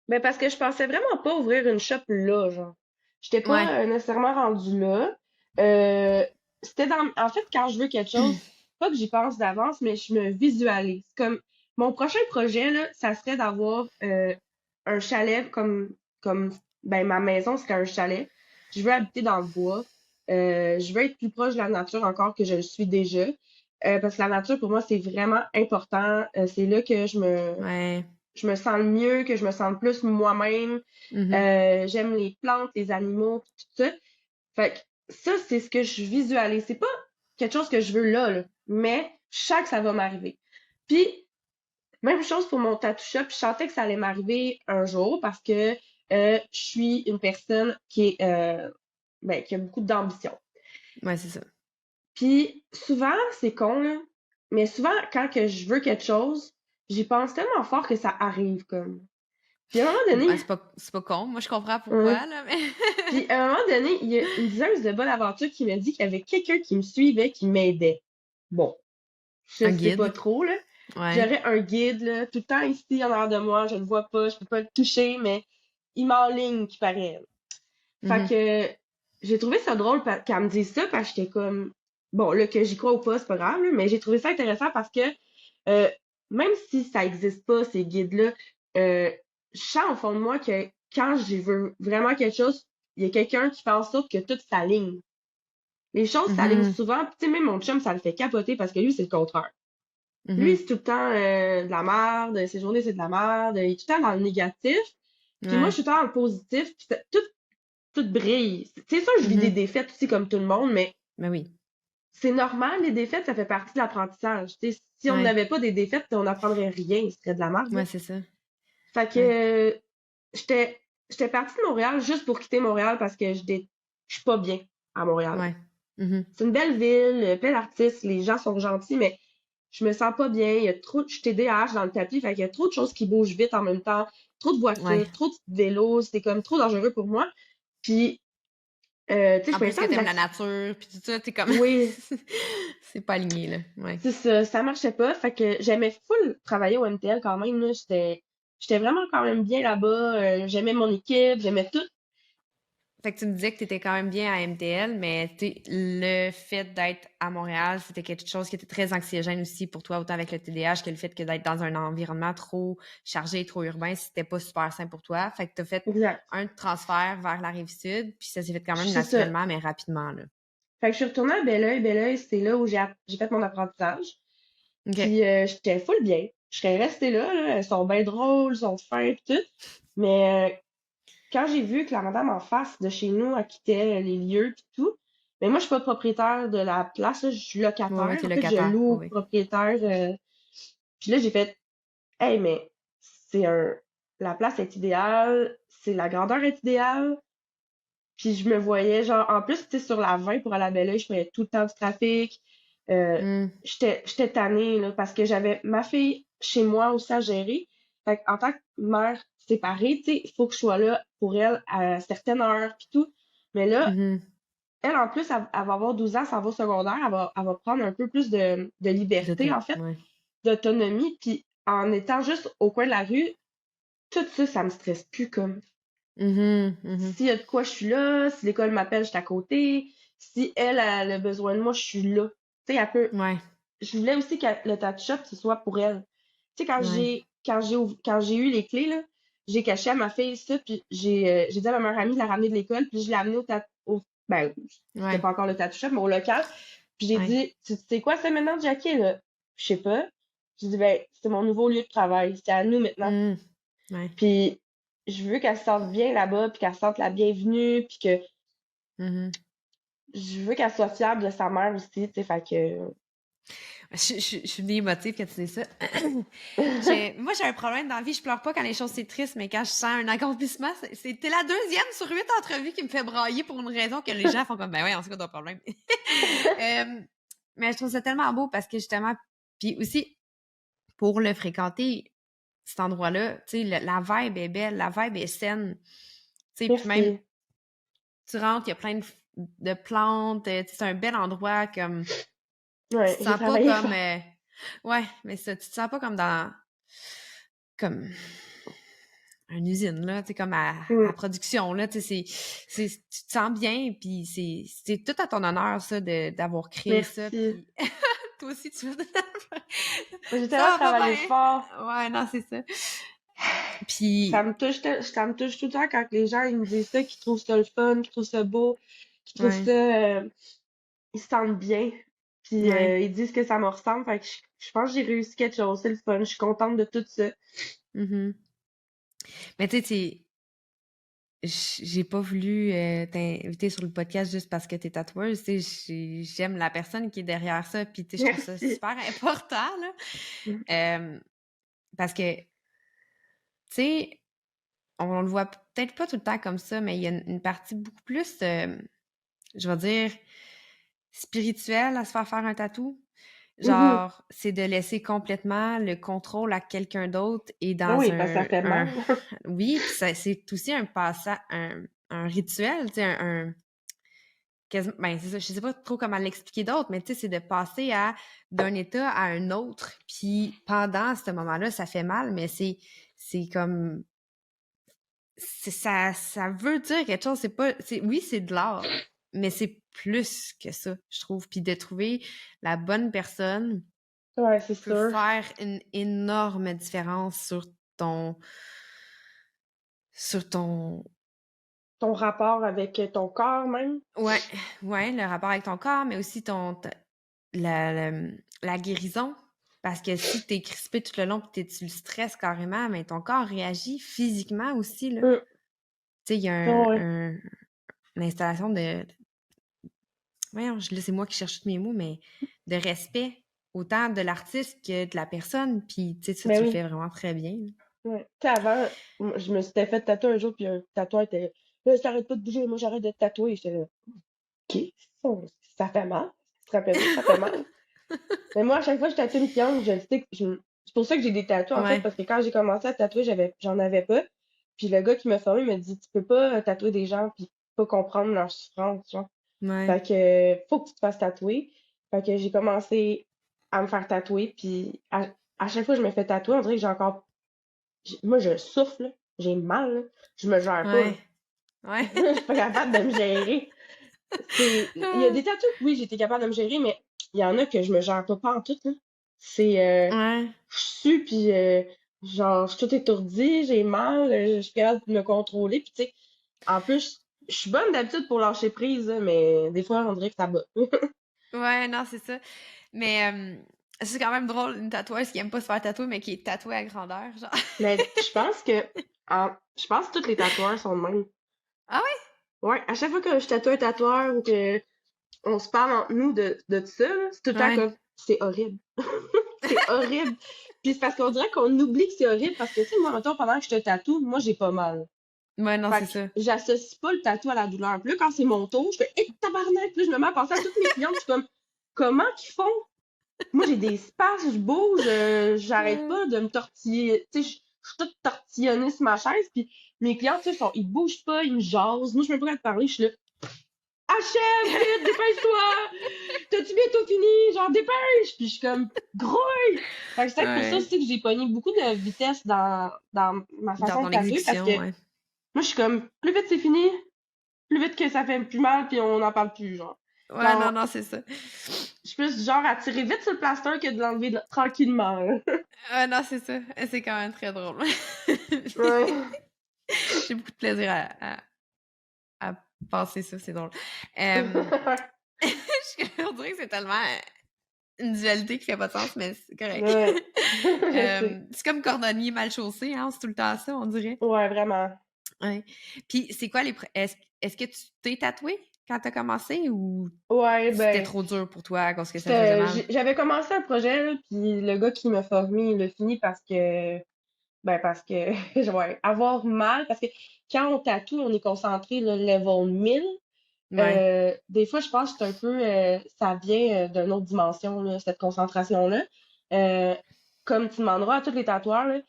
Mais parce que je pensais vraiment pas ouvrir une shop là, genre. J'étais ouais, pas nécessairement rendue là. Euh, en fait, quand je veux quelque chose, pas que j'y pense d'avance, mais je me visualise. Comme, mon prochain projet, là, ça serait d'avoir un chalet comme ben, ma maison serait un chalet. Je veux habiter dans le bois. Je veux être plus proche de la nature encore que je le suis déjà. Parce que la nature, pour moi, c'est vraiment important. C'est là que Ouais. je me sens le mieux, que je me sens le plus moi-même. Mhm. J'aime les plantes, les animaux, pis tout ça. Fait que ça, c'est ce que je visualise. C'est pas quelque chose que je veux là, mais je sens que ça va m'arriver. Puis, même chose pour mon tattoo shop. Je sentais que ça allait m'arriver un jour parce que je suis une personne ben, qui a beaucoup d'ambition. Ouais, c'est ça. Puis souvent, c'est con, là, mais souvent, quand que je veux quelque chose, j'y pense tellement fort que ça arrive comme. Puis à un moment Ouais, donné, c'est pas con. Moi, je comprends hein, pourquoi, là, mais... puis à un moment donné, il y a une diseuse de bonne aventure qui m'a dit qu'il y avait quelqu'un qui me suivait, qui m'aidait. Bon, je Un sais pas guide. trop, là. Ouais. J'aurais un guide, là, tout le temps ici en arrière de moi, je le vois pas, je peux pas le toucher, mais il m'enligne, qui paraît. Fait Mhm. que j'ai trouvé ça drôle qu'elle me dise ça parce que j'étais comme bon là que j'y crois ou pas, c'est pas grave, là, mais j'ai trouvé ça intéressant parce que euh, même si ça existe pas, ces guides-là, je sens au fond de moi que quand je veux vraiment quelque chose, il y a quelqu'un qui fait en sorte que tout s'aligne. Les choses s'alignent Mhm. souvent, puis tu sais, même mon chum, ça le fait capoter parce que lui, c'est le contraire. Lui, Mhm. c'est tout le temps de la merde, ses journées, c'est de la merde, il est tout le temps dans le négatif, puis moi, je Ouais. suis tout le temps dans le positif, puis tout brille. C'est sûr, je vis des Mhm. défaites aussi comme tout le monde, mais Ben oui. c'est normal, les défaites, ça fait partie de l'apprentissage. Tu sais, si on Ouais. n'avait pas des défaites, on n'apprendrait rien, ce serait de la merde, là. Ouais, c'est ça. Fait que Ouais. j'étais partie de Montréal juste pour quitter Montréal parce que je suis pas bien à Montréal. Ouais. Mhm. C'est une belle ville, plein d'artistes, les gens sont gentils, mais je me sens pas bien. Il y a trop je suis TDAH dans le tapis, fait qu'il y a trop de choses qui bougent vite en même temps, trop de Ouais. voitures, trop de vélos, c'est comme trop dangereux pour moi. Puis, tu sais, je En pouvais plus que faire des t'aimes la activités. nature, puis tout ça, t'es comme... Oui, c'est pas aligné, là. Ouais. c'est ça, ça marchait pas. Fait que j'aimais full travailler au MTL quand même, là. J'étais vraiment quand même bien là-bas. J'aimais mon équipe, j'aimais tout. Fait que tu me disais que tu étais quand même bien à MTL, mais le fait d'être à Montréal, c'était quelque chose qui était très anxiogène aussi pour toi, autant avec le TDAH que le fait que d'être dans un environnement trop chargé, trop urbain, c'était pas super simple pour toi. Fait que tu as fait Exact. un transfert vers la Rive-Sud, puis ça s'est fait quand même C'est ça. naturellement, mais rapidement, là. Fait que je suis retournée à Belleuil. Belleuil, c'est là où j'ai fait mon apprentissage. OK. Puis j'étais full bien. Je serais restée là. Elles sont bien drôles, elles sont fins pis tout. Mais quand j'ai vu que la madame en face de chez nous, elle quittait les lieux pis tout, mais moi, je suis pas propriétaire de la place, là, je suis Ouais, ouais, locataire. t'es En fait, je locataire. loue Ouais, au ouais. propriétaire. Puis là, j'ai fait, hey, mais c'est un, la place est idéale, c'est la grandeur est idéale. Puis je me voyais, genre, en plus, tu sais, sur la 20 pour aller à Belleuil, je voyais tout le temps du trafic. Euh, Hmm. j'étais tannée, là, parce que j'avais ma fille chez moi aussi à gérer. Fait en tant que mère séparée, tu sais, il faut que je sois là pour elle à certaines heures, puis tout. Mais là, Mhm. elle, en plus, elle va avoir 12 ans, ça va au secondaire, elle va prendre un peu plus de liberté, en fait, Ouais. d'autonomie. Puis en étant juste au coin de la rue, tout ça, ça me stresse plus, comme. Mhm. Mhm. S'il y a de quoi, je suis là. Si l'école m'appelle, je suis à côté. Si elle a besoin de moi, je suis là. Tu sais, elle peut. Ouais. Je voulais aussi que le tattoo shop, ce soit pour elle. Tu sais, Ouais. quand j'ai eu les clés, là, j'ai caché à ma fille ça, puis j'ai dit à ma meilleure amie de la ramener de l'école, puis je l'ai amenée ben, c'était Ouais. pas encore le tattoo shop, mais au local. Puis j'ai Ouais. dit, tu sais quoi ça maintenant, Jackie, là? Je sais pas. J'ai dit, ben, c'est mon nouveau lieu de travail. C'est à nous maintenant. Hmm. Ouais. Puis je veux qu'elle se sente bien là-bas, puis qu'elle se sente la bienvenue, puis que Mhm. je veux qu'elle soit fière de sa mère aussi, tu sais, fait que... Je suis venue émotive quand tu dis ça. Moi, j'ai un problème dans la vie. Je pleure pas quand les choses c'est triste, mais quand je sens un accomplissement, c'était la 2e sur 8 entrevues qui me fait brailler pour une raison que les gens font comme, ben ouais, on sait quoi ton problème. Mais je trouve ça tellement beau parce que justement, puis aussi, pour le fréquenter, cet endroit-là, tu sais, la vibe est belle, la vibe est saine. Tu sais, puis même, Merci. tu rentres, il y a plein de plantes, tu sais, c'est un bel endroit comme... Tu Ouais, te j'ai sens pas travaillé comme... fort. ouais, mais ça, tu te sens pas comme dans... comme une usine, là, tu sais, comme à Mm. production, là, tu sais, tu te sens bien, puis c'est tout à ton honneur, ça, d'avoir créé ça, Merci. puis toi aussi, tu veux... J'ai tellement ça va pas travaillé fort. bien! Ouais, non, c'est ça. Puis, Ça me touche tout le temps quand les gens ils me disent ça, qu'ils trouvent ça le fun, qu'ils trouvent ça beau, qu'ils trouvent ouais, ça, ils se sentent bien. Puis ouais. ils disent que ça me ressemble. Fait que je pense que j'ai réussi quelque chose. C'est le fun. Je suis contente de tout ça. Mhm. Mais tu sais, j'ai pas voulu t'inviter sur le podcast juste parce que t'es tatoueuse. Tu sais, j'aime la personne qui est derrière ça. Puis, tu sais, je trouve ça Merci. super important, là. Parce que, tu sais, on le voit peut-être pas tout le temps comme ça, mais il y a une partie beaucoup plus, je vais dire, spirituelle à se faire un tatou. Mhm. Genre, c'est de laisser complètement le contrôle à quelqu'un d'autre et dans Oui, parce que ça fait mal. oui, puis c'est aussi un passage, un rituel, tu sais, ben, c'est ça, je sais pas trop comment l'expliquer d'autre, mais tu sais, c'est de passer d'un état à un autre, puis pendant ce moment-là, ça fait mal, mais c'est comme, ça veut dire quelque chose, oui, c'est de l'art, mais c'est plus que ça, je trouve, puis de trouver la bonne personne Ouais, c'est peut sûr. faire une énorme différence ton, sur ton, Ton rapport avec ton corps même. ouais, ouais, le rapport avec ton corps, mais aussi la guérison. Parce que si t'es crispé tout le long pis tu le stresses carrément, mais ton corps réagit physiquement aussi, là. Tu Mm. sais, il y a Ouais. une installation voyons, là, c'est moi qui cherche tous mes mots, mais de respect, autant de l'artiste que de la personne, puis tu sais, ça, Ben tu le oui. fais vraiment très bien. Ouais. Tu sais, avant, je me suis fait tatouer un jour, puis un tatoueur était là, t'arrêtes pas de bouger, moi j'arrête de te tatouer. J'étais là, OK, ça fait mal. Tu te rappelles-tu que ça fait mal? Mais moi, à chaque fois que je tatoue une cliente, je le sais que c'est pour ça que j'ai des tatous, en fait, Ouais, parce que quand j'ai commencé à tatouer, j'en avais pas. Puis le gars qui m'a formé m'a dit, tu peux pas tatouer des gens puis pas comprendre leur souffrance, genre. ouais. Fait que, faut que tu te fasses tatouer. Fait que j'ai commencé à me faire tatouer, puis à chaque fois que je me fais tatouer, on dirait que moi, je souffle, là. J'ai mal, là. Je me gère pas, là. Ouais. Ouais. Je suis pas capable de me gérer. Il y a des tatous que oui, j'étais capable de me gérer, mais il y en a que je me gère pas en tout, là. C'est, Ouais. je sue, puis genre, je suis toute étourdie, j'ai mal, je suis capable de me contrôler, puis tu sais, en plus, je suis bonne d'habitude pour lâcher prise, là, mais des fois, on dirait que ça bat. Ouais, non, c'est ça. Mais c'est quand même drôle, une tatoueuse qui aime pas se faire tatouer, mais qui est tatouée à grandeur, genre. Mais je pense que tous les tatoueurs sont de même. Ah ouais? Ouais, à chaque fois que je tatoue un tatoueur ou que on se parle entre nous de ça, là, c'est tout le temps Ouais. comme, c'est horrible. C'est horrible. Puis c'est parce qu'on dirait qu'on oublie que c'est horrible parce que, tu sais, moi, mettons, pendant que je te tatoue, moi, j'ai pas mal. Ouais, non, Fait c'est que ça. j'associe pas le tatou à la douleur. Puis là, quand c'est mon tour, je fais, hé, tabarnak! Puis là, je me mets à penser à toutes mes clientes. Je suis comme, comment qu'ils font? Moi, j'ai des spasmes, je bouge, j'arrête Ouais. pas de me tortiller. Tu sais, je suis toute tortillonnée sur ma chaise. Puis mes clientes, tu sais, ils bougent pas, ils me jasent. Moi, je suis même pas capable de parler. Je suis là, achève, vite, dépêche-toi! T'as-tu bientôt fini? Genre, dépêche! Puis je suis comme, grouille! Fait que c'est peut-être pour ça Ouais. aussi que j'ai pogné beaucoup de vitesse dans ma Dans façon de ton tatouer parce que exécution, ouais. moi, je suis comme, plus vite c'est fini, plus vite que ça fait plus mal, puis on n'en parle plus, genre. Ouais, non, Genre, non, c'est ça. je suis plus du genre à tirer vite sur le plaster que de l'enlever tranquillement, là. Ouais, non, c'est ça. C'est quand même très drôle. Ouais. J'ai beaucoup de plaisir à penser ça, c'est drôle. On dirait que c'est tellement une dualité qui fait pas de sens, mais c'est correct. Ouais. Je sais. C'est comme cordonnier mal chaussé, hein, c'est tout le temps ça, on dirait. Ouais, vraiment. Ouais. Puis c'est quoi est-ce que tu t'es tatoué quand t'as commencé ou Ouais, c'était ben, trop dur pour toi à cause que ça faisait mal? j'avais commencé un projet, là, puis le gars qui m'a formé, il l'a fini parce que, ouais, avoir mal, parce que quand on tatoue, on est concentré, le level 1000. Ouais. Des fois, je pense que c'est un peu, ça vient d'une autre dimension, là, cette concentration-là. Euh, Comme tu demanderas à tous les tatoueurs, là,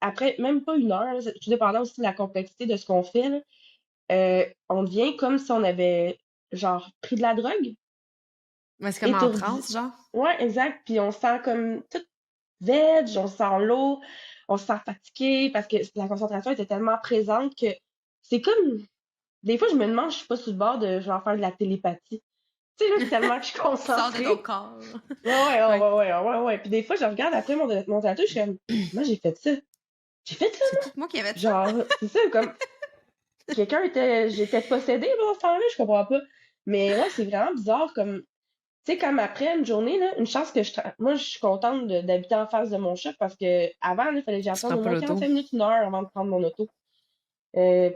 après même pas une heure, là, tout dépendant aussi de la complexité de ce qu'on fait, là, on devient comme si on avait, genre, pris de la drogue, Ouais, c'est comme en étourdi. transe, genre? Ouais, exact. Puis on se sent comme tout veg, on se sent lourd, on se sent fatigué parce que la concentration était tellement présente que c'est comme, des fois, je me demande, je suis pas sur le bord de genre faire de la télépathie. Tu sais, là, tellement que je suis Qui sort de ton concentrée. corps. Ouais, ouais, ouais, Ouais. ouais, ouais, ouais, ouais. Puis des fois, je regarde après mon tatou, je suis comme, comment j'ai fait ça? J'ai fait ça, C'est tout moi qui avais ça. genre, c'est ça, comme j'étais possédée dans ce temps-là, je comprends pas. Mais ouais, c'est vraiment bizarre, comme, tu sais, comme après une journée, là, une chance que moi, je suis contente d'habiter en face de mon shop parce que avant, il fallait que Tu j'attende prends au pas moins l'auto. 45 minutes, une heure avant de prendre mon auto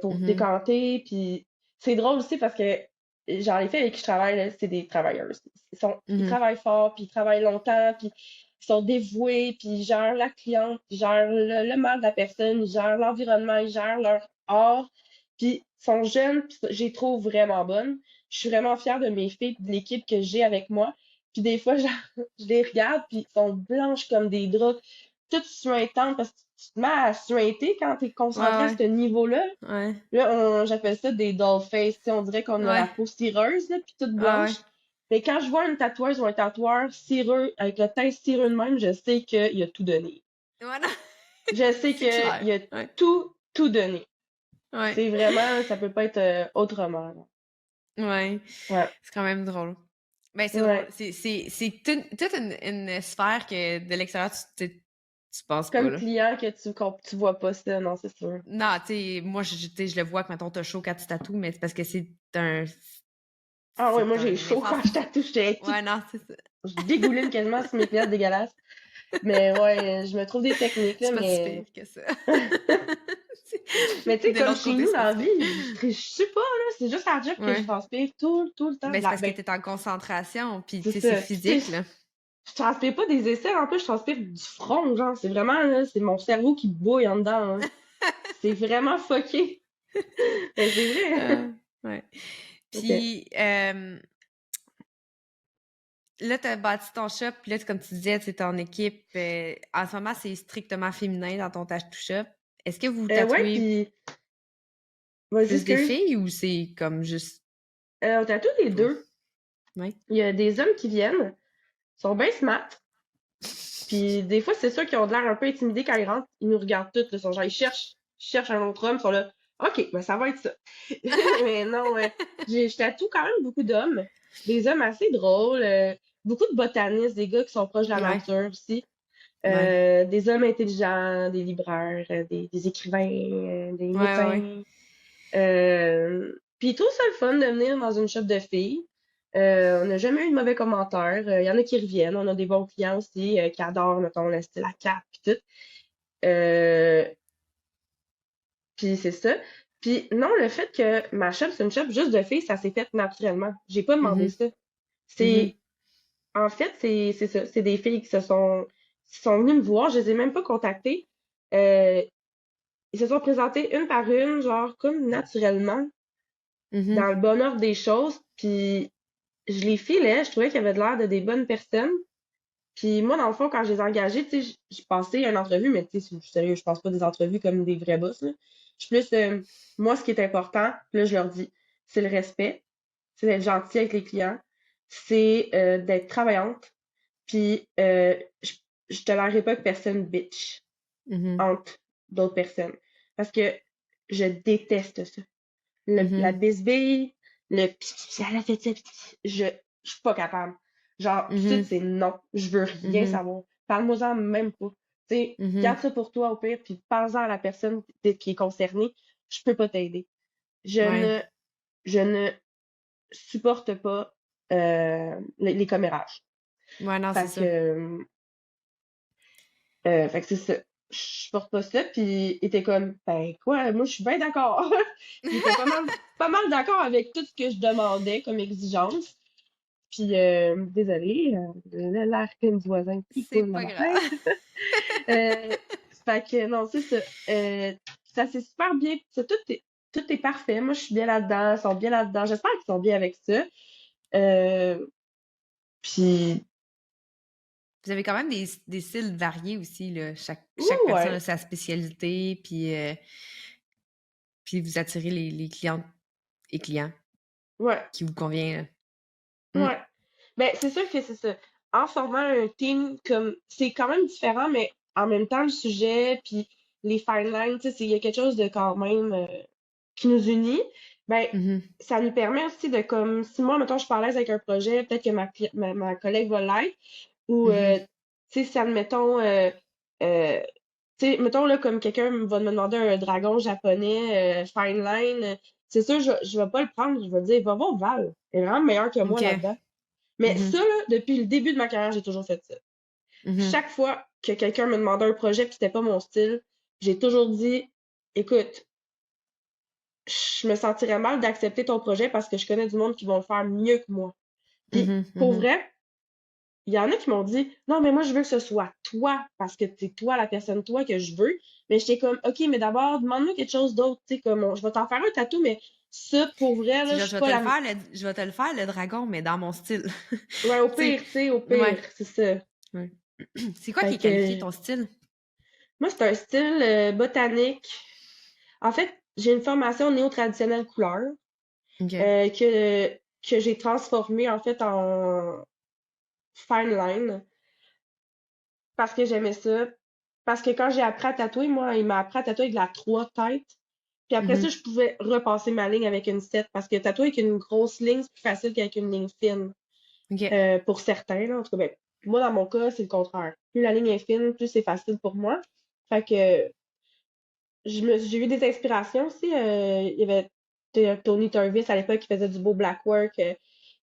pour Mhm. décanter. Puis c'est drôle aussi parce que, genre, les filles avec qui je travaille, là, c'est des travailleuses. Ils Mhm. travaillent fort, puis ils travaillent longtemps, puis ils sont dévoués, puis ils gèrent la cliente, puis ils gèrent le mal de la personne, ils gèrent l'environnement, ils gèrent leur art, puis ils sont jeunes, puis je les trouve vraiment bonnes. Je suis vraiment fière de mes filles, puis de l'équipe que j'ai avec moi. Puis des fois, genre, je les regarde, puis ils sont blanches comme des draps, toutes suintantes, parce que tu te mets à suinter quand t'es concentré à Ouais, ce niveau-là. ouais. Ouais. Là, j'appelle ça des doll face. Tu sais, on dirait qu'on a la Ouais. peau cireuse, là, puis toute Ouais, ouais. blanche. Mais quand je vois une tatoueuse ou un tatoueur cireux, avec le teint cireux de même, je sais qu'il a tout donné. Voilà. Je sais C'est clair. qu'il a Ouais. tout donné. Ouais. C'est vraiment, ça peut pas être autrement, là. Ouais. Ouais, C'est quand même drôle. Ben, c'est drôle. ouais. C'est toute une sphère que de l'extérieur, tu penses pas, Comme là. client que tu vois pas ça, non, c'est sûr. Non, tu sais, moi, tu sais, je le vois que, mettons, t'as chaud quand tu tatoues, mais c'est parce que Ah ouais, c'est moi j'ai un chaud effort. quand je tatoue, j'étais toute, Ouais, non, c'est ça. je dégouline quasiment sur mes pièces dégueulasses. Mais ouais, je me trouve des techniques, là, C'est pas si mais pire que ça. mais tu sais, De comme l'autre chez côté, nous, c'est dans pas la si pire. vie, je sais pas, là, c'est juste la job que je Ouais. transpire tout le temps. Ben, c'est parce que Ben, t'es en concentration, puis c'est tu sais, c'est ça. Puis tu physique, sais, là. je transpire pas des aisselles, en plus, je transpire du front, genre, c'est vraiment, là, c'est mon cerveau qui bouille en dedans, hein. C'est vraiment fucké. Mais c'est vrai. Ouais. Ok. Puis, là, t'as bâti ton shop, puis là, comme tu disais, c'est ton équipe. En ce moment, c'est strictement féminin dans ton tattoo shop. Est-ce que vous Ouais, tatouez puis, vas-y, plus des excuse. filles ou c'est comme juste On a tous les toi? deux. Ouais. Il y a des hommes qui viennent, sont bien smart, puis des fois, c'est sûr qu'ils ont de l'air un peu intimidés quand ils rentrent. Ils nous regardent tous, là, sont genre, ils cherchent un autre homme, ils sont là, OK, ben ça va être ça. Mais non, je tatoue quand même beaucoup d'hommes, des hommes assez drôles, beaucoup de botanistes, des gars qui sont proches de la Ouais. nature aussi, Ouais. des hommes intelligents, des libraires, des écrivains, des Ouais, ouais, ouais. médecins. Puis ils trouvent ça le fun de venir dans une shop de filles. On n'a jamais eu de mauvais commentaires. Il y en a qui reviennent. On a des bons clients aussi qui adorent, mettons, le style à cap puis tout. Euh, puis c'est ça. Puis non, le fait que ma shop, c'est une shop juste de filles, ça s'est fait naturellement. J'ai pas demandé Mhm. ça. Mhm. C'est, en fait, c'est ça. C'est des filles qui sont venues me voir. Je les ai même pas contactées. Euh, Ils se sont présentées une par une, genre comme naturellement, dans Mhm. le bon ordre des choses. Puis je les filais, je trouvais qu'ils avaient de l'air de des bonnes personnes. Puis moi, dans le fond, quand je les ai engagés, tu sais, j'ai passé une entrevue, mais tu sais, je suis sérieux, je pense pas des entrevues comme des vrais boss, là. Je suis plus, moi, ce qui est important, puis là, je leur dis, c'est le respect, c'est d'être gentil avec les clients, c'est d'être travaillante, puis je tolérerai pas que personne bitch Mhm. entre d'autres personnes. Parce que je déteste ça. La Mhm. bisbille, le elle a fait ça, je suis pas capable. Genre, tout de suite, Mhm. c'est non. Je veux rien Mhm. savoir. Parle-moi-en même pas. Tu sais, garde Mhm. ça pour toi au pire, puis parle-en à la personne qui est concernée. Je peux pas t'aider. Je Ouais. ne, je ne supporte pas les commérages. Ouais, non, c'est Fait ça. que, fait que c'est ça. Je supporte pas ça, puis il était comme, ben quoi, moi je suis bien d'accord. Il était pas mal d'accord avec tout ce que je demandais comme exigence. Puis, désolée, l'air que du voisin qui C'est coule dans pas ma grave. fenêtre. Euh, Fait que, non, c'est ça. Ça c'est super bien. Tout est parfait. Moi, je suis bien là-dedans. Ils sont bien là-dedans. J'espère qu'ils sont bien avec ça. Euh, Puis, Vous avez quand même des styles variés aussi, là. Chaque ouais, personne a ouais. sa spécialité, puis vous attirez les clientes et clients Ouais. qui vous convient. Ouais. Ben, c'est sûr que c'est ça. En formant un team comme c'est quand même différent, mais en même temps, le sujet, puis les fine lines, tu sais, il y a quelque chose de quand même qui nous unit. Ben, Mhm. ça nous permet aussi de comme si moi, mettons, je suis pas à l'aise avec un projet, peut-être que ma collègue va l'être. Ou Mhm. tu sais, si admettons euh, tu sais, mettons, là, comme quelqu'un va me demander un dragon japonais, fine line, c'est sûr, je vais pas le prendre, je vais dire, va voir Val. Elle est vraiment meilleure que moi OK. là-dedans. Mais Mhm. ça, là, depuis le début de ma carrière, j'ai toujours fait ça. Mhm. Chaque fois que quelqu'un me demandait un projet puis c'était pas mon style, j'ai toujours dit, écoute, je me sentirais mal d'accepter ton projet parce que je connais du monde qui vont le faire mieux que moi. Puis, Mhm. pour Mhm. vrai, il y en a qui m'ont dit, non, mais moi, je veux que ce soit toi, parce que c'est toi, la personne, toi, que je veux. Mais j'étais comme, OK, mais d'abord, demande-moi quelque chose d'autre, tu sais, comme, je vais t'en faire un tatou, mais ça, pour vrai, là, je Je suis vais pas te le la. faire, je vais te le faire, le dragon, mais dans mon style. Ouais, au Tu sais, pire, tu sais, au ouais. pire, c'est ça. Ouais. C'est quoi qui Fait est qualifié que, ton style? moi, c'est un style botanique. En fait, j'ai une formation néo-traditionnelle couleur OK. euh, que, que j'ai transformée, en fait, en fine line parce que j'aimais ça. Parce que quand j'ai appris à tatouer, moi, il m'a appris à tatouer avec la 3 têtes. Puis après ça, Mhm. je pouvais repasser ma ligne avec une 7 parce que tatouer avec une grosse ligne, c'est plus facile qu'avec une ligne fine. OK. Pour certains, là. En tout cas, ben, moi, dans mon cas, c'est le contraire. Plus la ligne est fine, plus c'est facile pour moi. Fait que j'ai eu des inspirations aussi. Il y avait Tony Turvis à l'époque qui faisait du beau black work.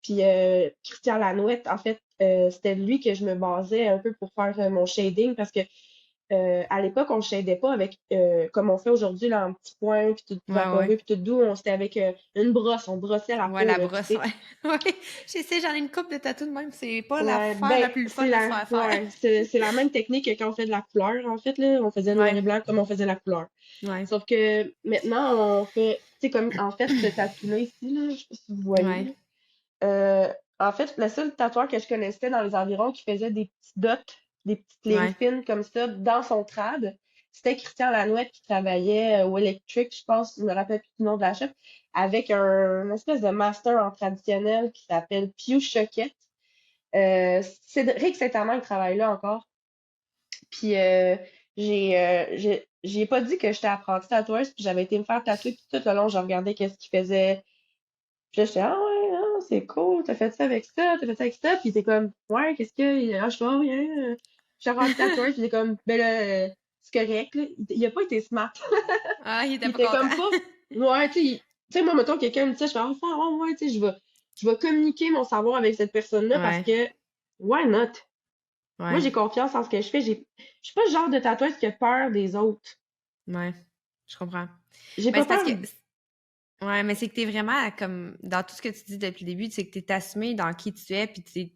Puis Christian Lanouette, en fait, c'était de lui que je me basais un peu pour faire mon shading parce que à l'époque, on ne shadait pas avec comme on fait aujourd'hui, là, en petits points, puis tout Ouais, ouais. vaporeux, puis tout doux. C'était avec une brosse, on brossait la Ouais, peau, la là. Puis brosse, ouais. Ouais. Je sais, j'en ai une coupe de tatou de même. C'est pas ouais, l'affaire ben, la plus fun c'est de se la, faire faire. ouais, c'est la même technique que quand on fait de la couleur, en fait, là. On faisait noir Ouais. et blanc comme on faisait la couleur. Ouais. Sauf que maintenant, on fait, tu sais, comme, en fait, ce tatou-là ici, là, je sais pas si vous voyez, Ouais. là. En fait, le seul tatoueur que je connaissais dans les environs qui faisait des petits dots, des petites lignes Ouais. fines comme ça dans son trad, c'était Christian Lanouette qui travaillait au Electric, je pense, je me rappelle plus du nom de la shop, avec une espèce de master en traditionnel qui s'appelle Pius Choquette. Cédric Saint-Amand, il travaille là encore. Puis j'ai pas dit que j'étais apprentie tatoueuse, puis j'avais été me faire tatouer, puis tout le long, je regardais qu'est-ce qu'il faisait. Puis là, j'étais, ah ouais, ah, c'est cool, t'as fait ça avec ça, t'as fait ça avec ça, puis t'es comme, ouais, qu'est-ce que, ah, je fais, oh, rien, je suis rendu tatoueur, puis t'es comme, ben là, c'est correct, là. Il a pas été smart. Ah, il était Il pas était content. comme pas, ouais, tu sais, moi, mettons, quelqu'un me dit ça, je fais, ah, ouais, tu sais, je vais communiquer mon savoir avec cette personne-là parce Ouais. que, why not? Moi, Ouais. j'ai confiance en ce que je fais, je suis pas le genre de tatoueuse qui a peur des autres. Ouais. Je comprends. J'ai Mais pas c'est parce peur. que ouais, mais c'est que t'es vraiment comme dans tout ce que tu dis depuis le début, c'est que t'es assumé dans qui tu es, puis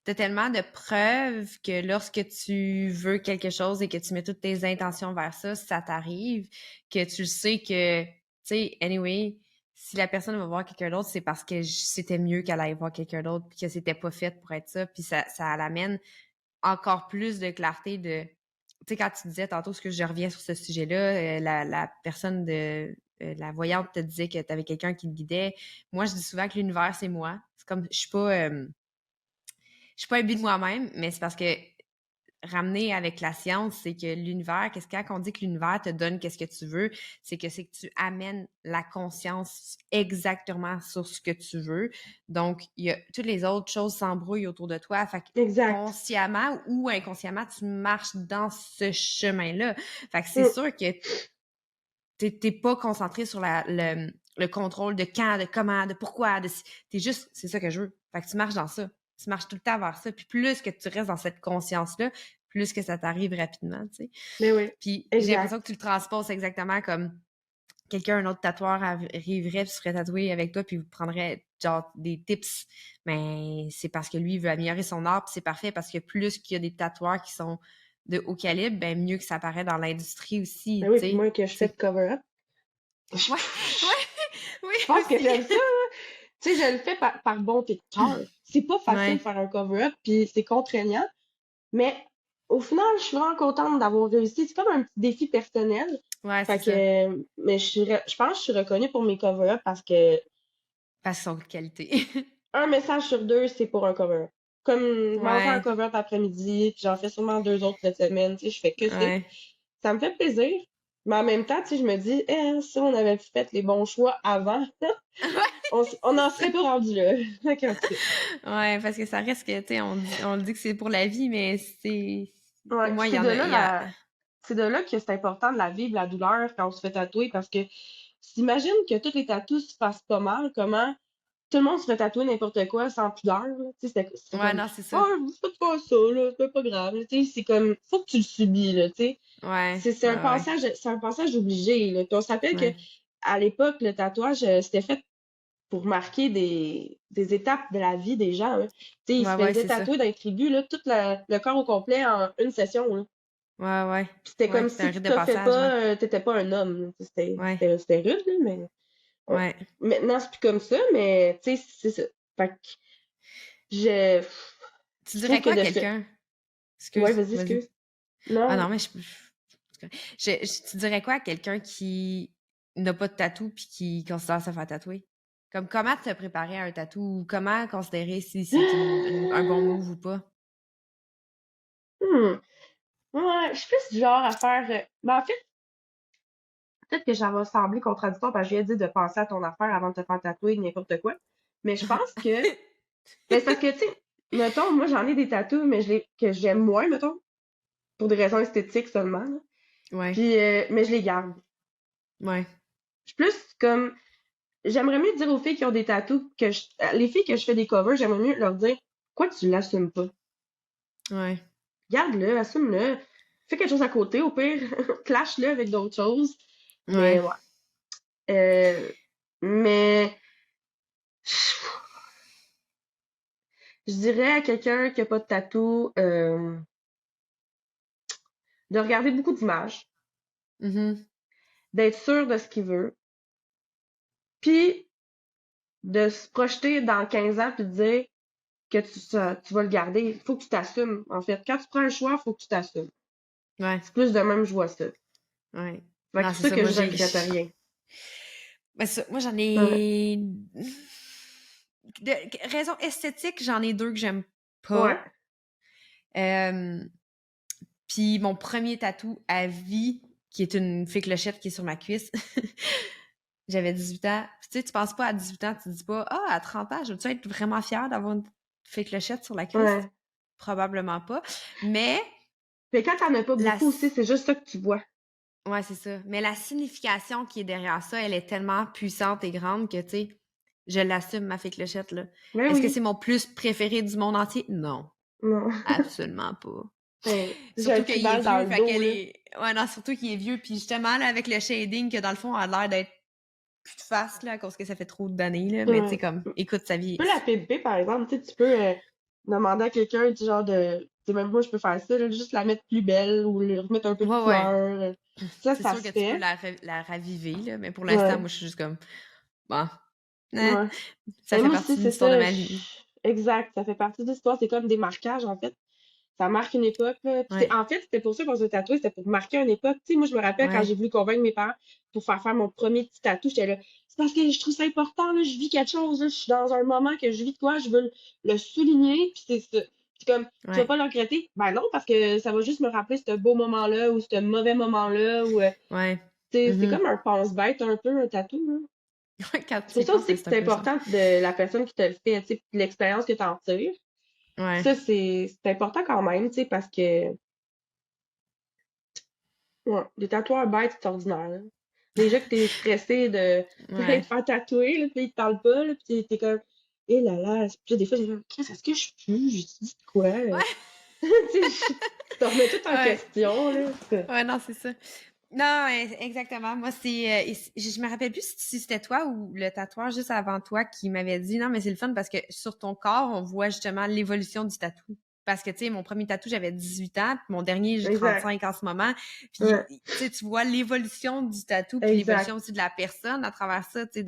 t'as tellement de preuves que lorsque tu veux quelque chose et que tu mets toutes tes intentions vers ça, ça t'arrive, que tu sais que, tu sais, anyway, si la personne va voir quelqu'un d'autre, c'est parce que c'était mieux qu'elle aille voir quelqu'un d'autre, puis que c'était pas fait pour être ça, puis ça l'amène encore plus de clarté de tu sais, quand tu disais tantôt, ce que je reviens sur ce sujet-là, la personne de la voyante te disait que tu avais quelqu'un qui te guidait. Moi, je dis souvent que l'univers, c'est moi. C'est comme je suis pas un but de moi-même, mais c'est parce que ramener avec la science, c'est que l'univers, qu'est-ce quand on dit que l'univers te donne qu'est-ce que tu veux, c'est que tu amènes la conscience exactement sur ce que tu veux. Donc, il y a toutes les autres choses s'embrouillent autour de toi. Fait que Exact. consciemment ou inconsciemment, tu marches dans ce chemin-là. Fait que c'est Mm. sûr que t'es pas concentré sur le contrôle de quand, de comment, de pourquoi. T'es juste, c'est ça que je veux. Fait que tu marches dans ça. Tu marches tout le temps vers ça. Puis plus que tu restes dans cette conscience-là, plus que ça t'arrive rapidement, tu sais. Mais oui, Puis j'ai l'impression exact. que tu le transposes exactement comme quelqu'un, un autre tatoueur arriverait, puis se ferait tatouer avec toi, puis vous prendrait genre des tips. Mais c'est parce que lui, il veut améliorer son art, puis c'est parfait parce que plus qu'il y a des tatoueurs qui sont de haut calibre, ben mieux que ça paraît dans l'industrie Mais aussi, oui, tu puis moi, sais. que je fais de cover-up, je Ouais, ouais, oui je pense que aussi. j'aime ça. Tu sais, je le fais par bonté de cœur. C'est pas facile de Ouais, faire un cover-up, puis c'est contraignant, mais au final, je suis vraiment contente d'avoir réussi. C'est comme un petit défi personnel. ouais, c'est Fait ça. que, mais je pense que je suis reconnue pour mes cover-up parce que Parce qu'ils sont de qualité. un message sur deux, c'est pour un cover-up. Comme, je m'en fais un Ouais, cover-up après-midi, puis j'en fais sûrement deux autres cette semaine, tu sais, je fais que ça. ouais. Ça me fait plaisir. Mais en même temps, tu sais, je me dis, si on avait fait les bons choix avant, on n'en serait pas rendu là. Fait qu'en tout cas, Ouais, parce que ça reste que, tu sais, on le dit que c'est pour la vie, mais c'est ouais, moi, il y c'est en de a, là c'est de là que c'est important de la vivre, la douleur, quand on se fait tatouer, parce que s'imagine que tous les tatous se passent pas mal, comment tout le monde se fait tatouer n'importe quoi sans pudeur, là. Tu sais, c'est Ouais, comme, non, c'est ça. oh, faites pas ça, là, c'est pas grave, là. Tu sais, c'est comme, faut que tu le subis, là, tu sais. Ouais, ouais, C'est un passage obligé, là. Puis on se rappelle que, ouais. à l'époque, le tatouage, c'était fait pour marquer des étapes de la vie des gens, hein. Tu sais, ils se Ouais, ouais, faisaient c'est ça. tatouer dans les tribus, là, le corps au complet en une session, là. Ouais, ouais. Puis c'était Ouais, comme c'est un si tu rite de t'as fait passage, ouais. pas, t'étais pas un homme, là. Ouais, C'était rude, là, mais ouais. ouais. Maintenant, c'est plus comme ça, mais tu sais, c'est ça. Fait que je, Tu je dirais trouve que quoi à de se... quelqu'un? Ouais, Excuse, vas-y, vas-y. excuse. Ah Non. non, mais tu dirais quoi à quelqu'un qui n'a pas de tatou puis qui considère se faire tatouer? Comme comment te préparer à un tatou ou comment considérer si c'est un bon move ou pas? Hmm. Ouais, je suis plus du genre à faire. Ben, en fait, peut-être que ça va sembler contradictoire parce que je viens de dire de penser à ton affaire avant de te faire tatouer n'importe quoi. Mais je pense que. Ben, c'est parce que, tu sais, mettons, moi, j'en ai des tatous, mais que j'aime moins, mettons, pour des raisons esthétiques seulement, là. Ouais, Puis, mais je les garde. ouais, Je suis plus comme. J'aimerais mieux dire aux filles qui ont des tatous les filles que je fais des covers, j'aimerais mieux leur dire, pourquoi tu l'assumes pas? ouais, Garde-le, assume-le. Fais quelque chose à côté, au pire, clash-le avec d'autres choses. Mais ouais. ouais. Euh, mais je dirais à quelqu'un qui a pas de tatou de regarder beaucoup d'images, Mhm. d'être sûr de ce qu'il veut, puis de se projeter dans 15 ans puis de dire que tu vas le garder. Il faut que tu t'assumes, en fait. Quand tu prends un choix, il faut que tu t'assumes. Ouais, C'est plus de même, je vois ça. ouais. Fait que Non, c'est c'est pour ça ça. que Moi, je regrette rien. Ben, moi, j'en Ouais. ai. Raison esthétique, j'en ai deux que j'aime Ouais. pas. Euh, Puis mon premier tatou à vie, qui est une fée clochette qui est sur ma cuisse, j'avais 18 ans. Puis, tu sais, tu penses pas à 18 ans, tu te dis pas, ah, à 30 ans, je veux-tu être vraiment fière d'avoir une fée clochette sur la cuisse? Ouais. Probablement pas. Mais Mais quand t'en as pas la, beaucoup aussi, c'est juste ça que tu vois. ouais, c'est ça. Mais la signification qui est derrière ça, elle est tellement puissante et grande que, tu sais, je l'assume, ma fée clochette, là. Mais Est-ce que oui. c'est mon plus préféré du monde entier? Non, Non. absolument pas. Ben, j'ai un Surtout qu'il est tribal dans vieux, le fait dos, qu'elle là. est... Ouais, non, surtout qu'il est vieux, puis justement, là, avec le shading, que dans le fond, elle a l'air d'être plus de face, là, à cause que ça fait trop d'années, là. Mais tu sais, Ouais. comme, écoute sa Tu vie. peux la pimper, par exemple. Tu sais, tu peux demander à quelqu'un, tu sais, genre de. Tu sais, même moi, je peux faire ça, là, juste la mettre plus belle ou lui remettre un peu de Ouais, ouais. couleur. Ça, C'est ça sûr se que tu peux fait. la raviver, là. Mais pour l'instant, Ouais. moi, je suis juste comme, bon, hein, Ouais. ça Mais fait moi aussi, partie de c'est l'histoire de ça. ma vie. Exact. Ça fait partie de l'histoire. C'est comme des marquages, en fait. Ça marque une époque, là. Puis Ouais, en fait, c'était pour ça qu'on s'est tatoué, c'était pour marquer une époque. Tu sais, moi, je me rappelle quand j'ai ouais. voulu convaincre mes parents pour faire mon premier petit tatou, j'étais là, c'est parce que je trouve ça important, là, je vis quelque chose, là, je suis dans un moment que je vis de quoi, je veux le souligner, puis c'est ça. Puis comme, tu vas Ouais, pas le regretter? Ben non, parce que ça va juste me rappeler ce beau moment-là ou ce mauvais moment-là, ou, ouais. tu sais, c'est Mhm. comme un pense-bête un peu, un tatou, là. Quand C'est tu pour y ça penses, aussi que c'est un c'est peu ça. important de la personne qui te le fait, tu sais, puis l'expérience que tu en tires. Ouais, Ça, c'est important quand même, tu sais, parce que ouais, des tatoueurs bêtes, c'est ordinaire, là. Déjà que t'es stressé de te ouais. faire tatouer, là, puis ils te parlent pas, là, puis t'es comme, eh là là, puis là, des fois, j'ai comme, Chris, est-ce que je pue? J'ai dit de quoi? Ouais, Tu sais, tu te remets tout en ouais. question, là. Ouais, non, c'est ça. Non, exactement. Moi, je me rappelle plus si c'était toi ou le tatoueur juste avant toi qui m'avait dit, non, mais c'est le fun parce que sur ton corps, on voit justement l'évolution du tatou. Parce que, tu sais, mon premier tatou, j'avais 18 ans, puis mon dernier, j'ai Exact. 35 en ce moment. Puis, Ouais, tu sais, tu vois l'évolution du tatou, puis l'évolution exact. aussi de la personne à travers ça, tu sais,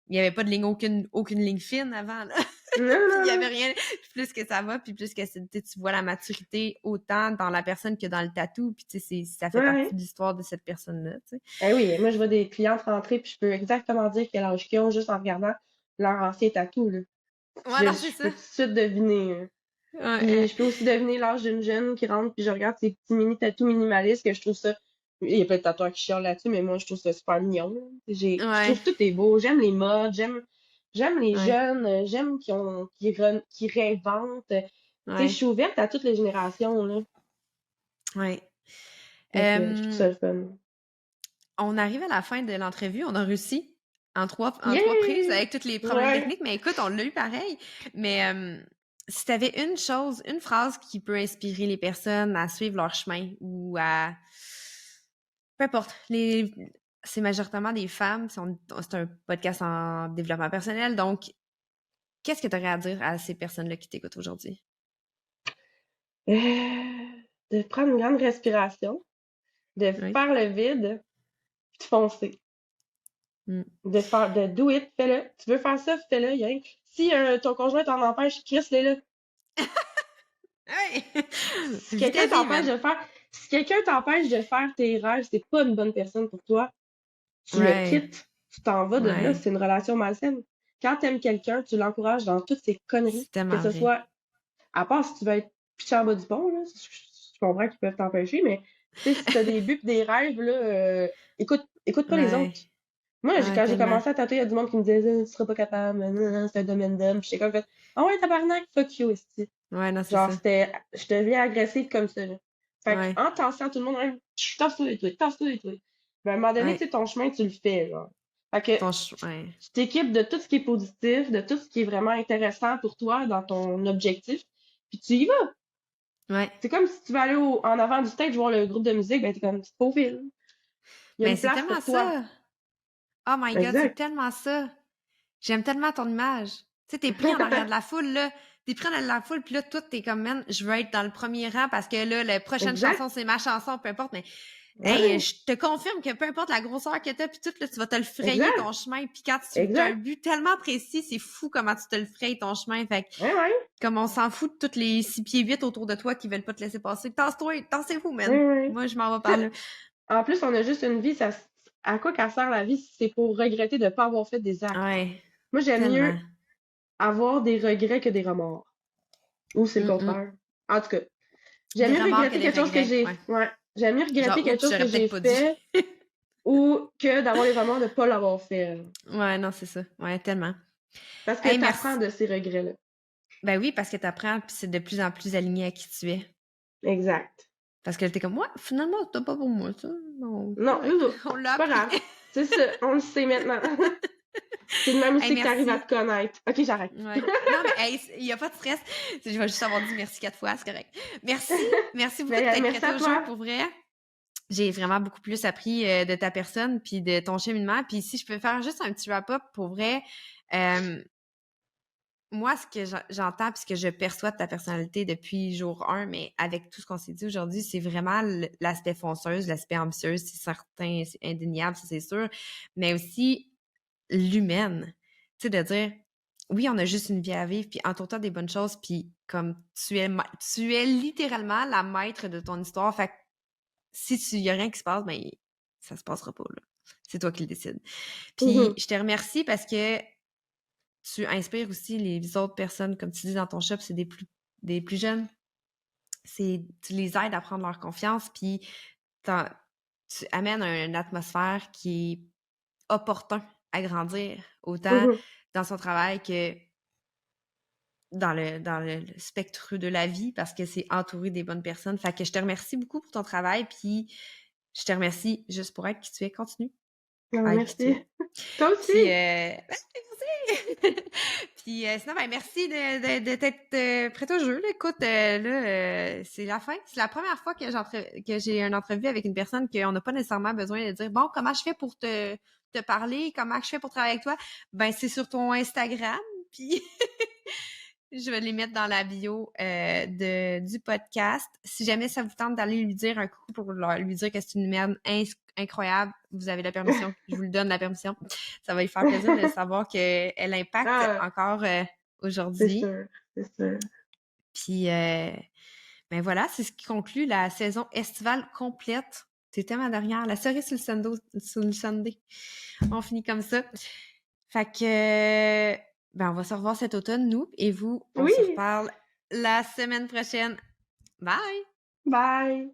il y avait pas de ligne, aucune ligne fine avant, là. Non, Puis il non, y avait non. rien. Puis plus que ça va, puis plus que tu vois la maturité autant dans la personne que dans le tatou. Puis tu sais, ça fait Ouais, partie ouais. de l'histoire de cette personne-là, tu sais. Eh oui, moi, je vois des clientes rentrer, puis je peux exactement dire quel âge qu'ils ont juste en regardant leur ancien tatou, là. Ouais, non, c'est Je ça. peux tout de suite deviner, hein. Puis Ouais, je peux aussi deviner l'âge d'une jeune qui rentre, puis je regarde ces petits mini tatous minimalistes que je trouve ça. Il y a plein de tatoueurs qui chialent là-dessus, mais moi je trouve ça super mignon, là. Je ouais, trouve que tout est beau. J'aime les modes, j'aime les ouais, jeunes, j'aime qui réinventent. Tu sais, je ouais, suis ouverte à toutes les générations, là. ouais. Fait que je trouve ça Euh, le fun. on arrive à la fin de l'entrevue. On a réussi en trois prises Yeah! avec tous les problèmes Ouais. techniques. Mais écoute, on l'a eu pareil. Mais si tu avais une phrase qui peut inspirer les personnes à suivre leur chemin ou à... Peu importe. C'est majoritairement des femmes. C'est un podcast en développement personnel. Donc, qu'est-ce que tu aurais à dire à ces personnes-là qui t'écoutent aujourd'hui? De prendre une grande respiration, de Oui. faire le vide, puis de foncer. Mm. De do it, fais-le. Tu veux faire ça, fais-le. Si ton conjoint t'en empêche, crisse-le là. Hey! Si Vis ta quelqu'un vie, t'empêche man. de faire, si quelqu'un t'empêche de faire tes rêves, c'est pas une bonne personne pour toi. Tu le Ouais. quittes, tu t'en vas de là, Ouais. c'est une relation malsaine. Quand t'aimes quelqu'un, tu l'encourages dans toutes ses conneries, C'est que tellement ce vrai. soit, à part si tu veux être pitché en bas du pont, là, je comprends qu'ils peuvent t'empêcher, mais tu sais, si t'as des buts pis des rêves, là, écoute pas les Ouais. autres. Moi, Ah, quand j'ai tellement. commencé à tatouer, il y a du monde qui me disait, tu seras pas capable, c'est un domaine d'homme. Puis j'étais comme, ah ouais, tabarnak, fuck you, esti. Ouais, non, c'est Genre, ça. je deviens agressive comme ça, là. Fait Ouais. qu'en tassant tout le monde, hein, tasse-toi et toi, tasse-toi et toi. Ben, à un moment donné, tu Ouais. sais, ton chemin, tu le fais, genre. Fait que Ouais. tu t'équipes de tout ce qui est positif, de tout ce qui est vraiment intéressant pour toi dans ton objectif, puis tu y vas. Ouais. C'est comme si tu vas aller en avant du stage voir le groupe de musique, ben t'es comme, tu te faufiles. Il y a Mais une c'est place tellement pour toi. ça. Oh my God, c'est Exact. tellement ça. J'aime tellement ton image. Tu sais, t'es pris en arrière de la foule, là. T'es pris en arrière de la foule, puis là, toi, t'es comme, man, je veux être dans le premier rang parce que là, la prochaine Exact. chanson, c'est ma chanson, peu importe. Mais, hey, Ouais. je te confirme que peu importe la grosseur que t'as, puis tout, là, tu vas te le frayer Exact. ton chemin. Puis quand t'as un Exact. but tellement précis, c'est fou comment tu te le frayes ton chemin. Fait que, Ouais, ouais. comme on s'en fout de tous les 6 pieds 8 autour de toi qui veulent pas te laisser passer. Tasse-toi, tassez-vous, man. Ouais, ouais. Moi, je m'en vais Tu par sais, là. en plus, on a juste une vie, à quoi qu'elle sert la vie si c'est pour regretter de ne pas avoir fait des actes? Ouais, Moi, j'aime mieux tellement. avoir des regrets que des remords. Ou c'est le Mm-mm. contraire. En tout cas, j'aime Des mieux remords que regretter des quelque chose que regrets. j'ai, Ouais. ouais, j'aime mieux Genre, regretter quelque oups, chose que j'aurais j'ai peut-être pas dû. fait ou que d'avoir les remords de ne pas l'avoir fait. Ouais, non, c'est ça. Ouais, tellement. Parce que Hey, t'apprends merci. de ces regrets-là. Ben oui, parce que t'apprends, puis c'est de plus en plus aligné à qui tu es. Exact. Parce que t'es comme, ouais, finalement, c'était pas pour moi, ça. Non, Non, correct. On l'a c'est pas appris. grave. C'est ça, on le sait maintenant. C'est de même Hey, aussi que t'arrives à merci. te connaître. Ok, j'arrête. Ouais. Non, mais hey, il n'y a pas de stress. Je vais juste avoir dit merci 4 fois, c'est correct. Merci. Merci beaucoup de Ben, t'être merci prêté à au jeu, toi. pour vrai. J'ai vraiment beaucoup plus appris de ta personne puis de ton cheminement. Puis si je peux faire juste un petit wrap-up, pour vrai, euh, moi, ce que j'entends puis ce que je perçois de ta personnalité depuis jour 1, mais avec tout ce qu'on s'est dit aujourd'hui, c'est vraiment l'aspect fonceuse, l'aspect ambitieuse, c'est certain, c'est indéniable, ça c'est sûr, mais aussi l'humaine. Tu sais, de dire, oui, on a juste une vie à vivre, puis entoure-toi des bonnes choses, puis comme tu es littéralement la maître de ton histoire, fait que si tu y a rien qui se passe, ben ça se passera pas, là. C'est toi qui le décides. Puis Mhm. je te remercie parce que tu inspires aussi les autres personnes, comme tu dis dans ton shop, c'est des plus jeunes. Tu les aides à prendre leur confiance, puis tu amènes une atmosphère qui est opportun à grandir, autant Mhm. dans son travail que dans le spectre de la vie, parce que c'est entouré des bonnes personnes. Fait que je te remercie beaucoup pour ton travail, puis je te remercie juste pour être qui tu es. Continue Ah, à être qui tu merci. es. Toi Puis, aussi. merci! Puis, sinon, ben, merci de t'être prête au jeu. Là. Écoute, c'est la fin. C'est la première fois que j'ai une entrevue avec une personne qu'on n'a pas nécessairement besoin de dire, bon, comment je fais pour te parler? Comment je fais pour travailler avec toi? Ben, c'est sur ton Instagram. Puis, je vais les mettre dans la bio du podcast. Si jamais ça vous tente d'aller lui dire un coucou pour lui dire que c'est une merde incroyable, vous avez la permission. Je vous le donne la permission. Ça va lui faire plaisir de savoir qu'elle impacte Ah, encore c'est aujourd'hui. sûr, c'est sûr. Puis, ben voilà, c'est ce qui conclut la saison estivale complète. C'était ma dernière, la cerise sur le Sunday. On finit comme ça. Fait que, ben, on va se revoir cet automne, nous, et vous, on Oui, se reparle la semaine prochaine. Bye! bye.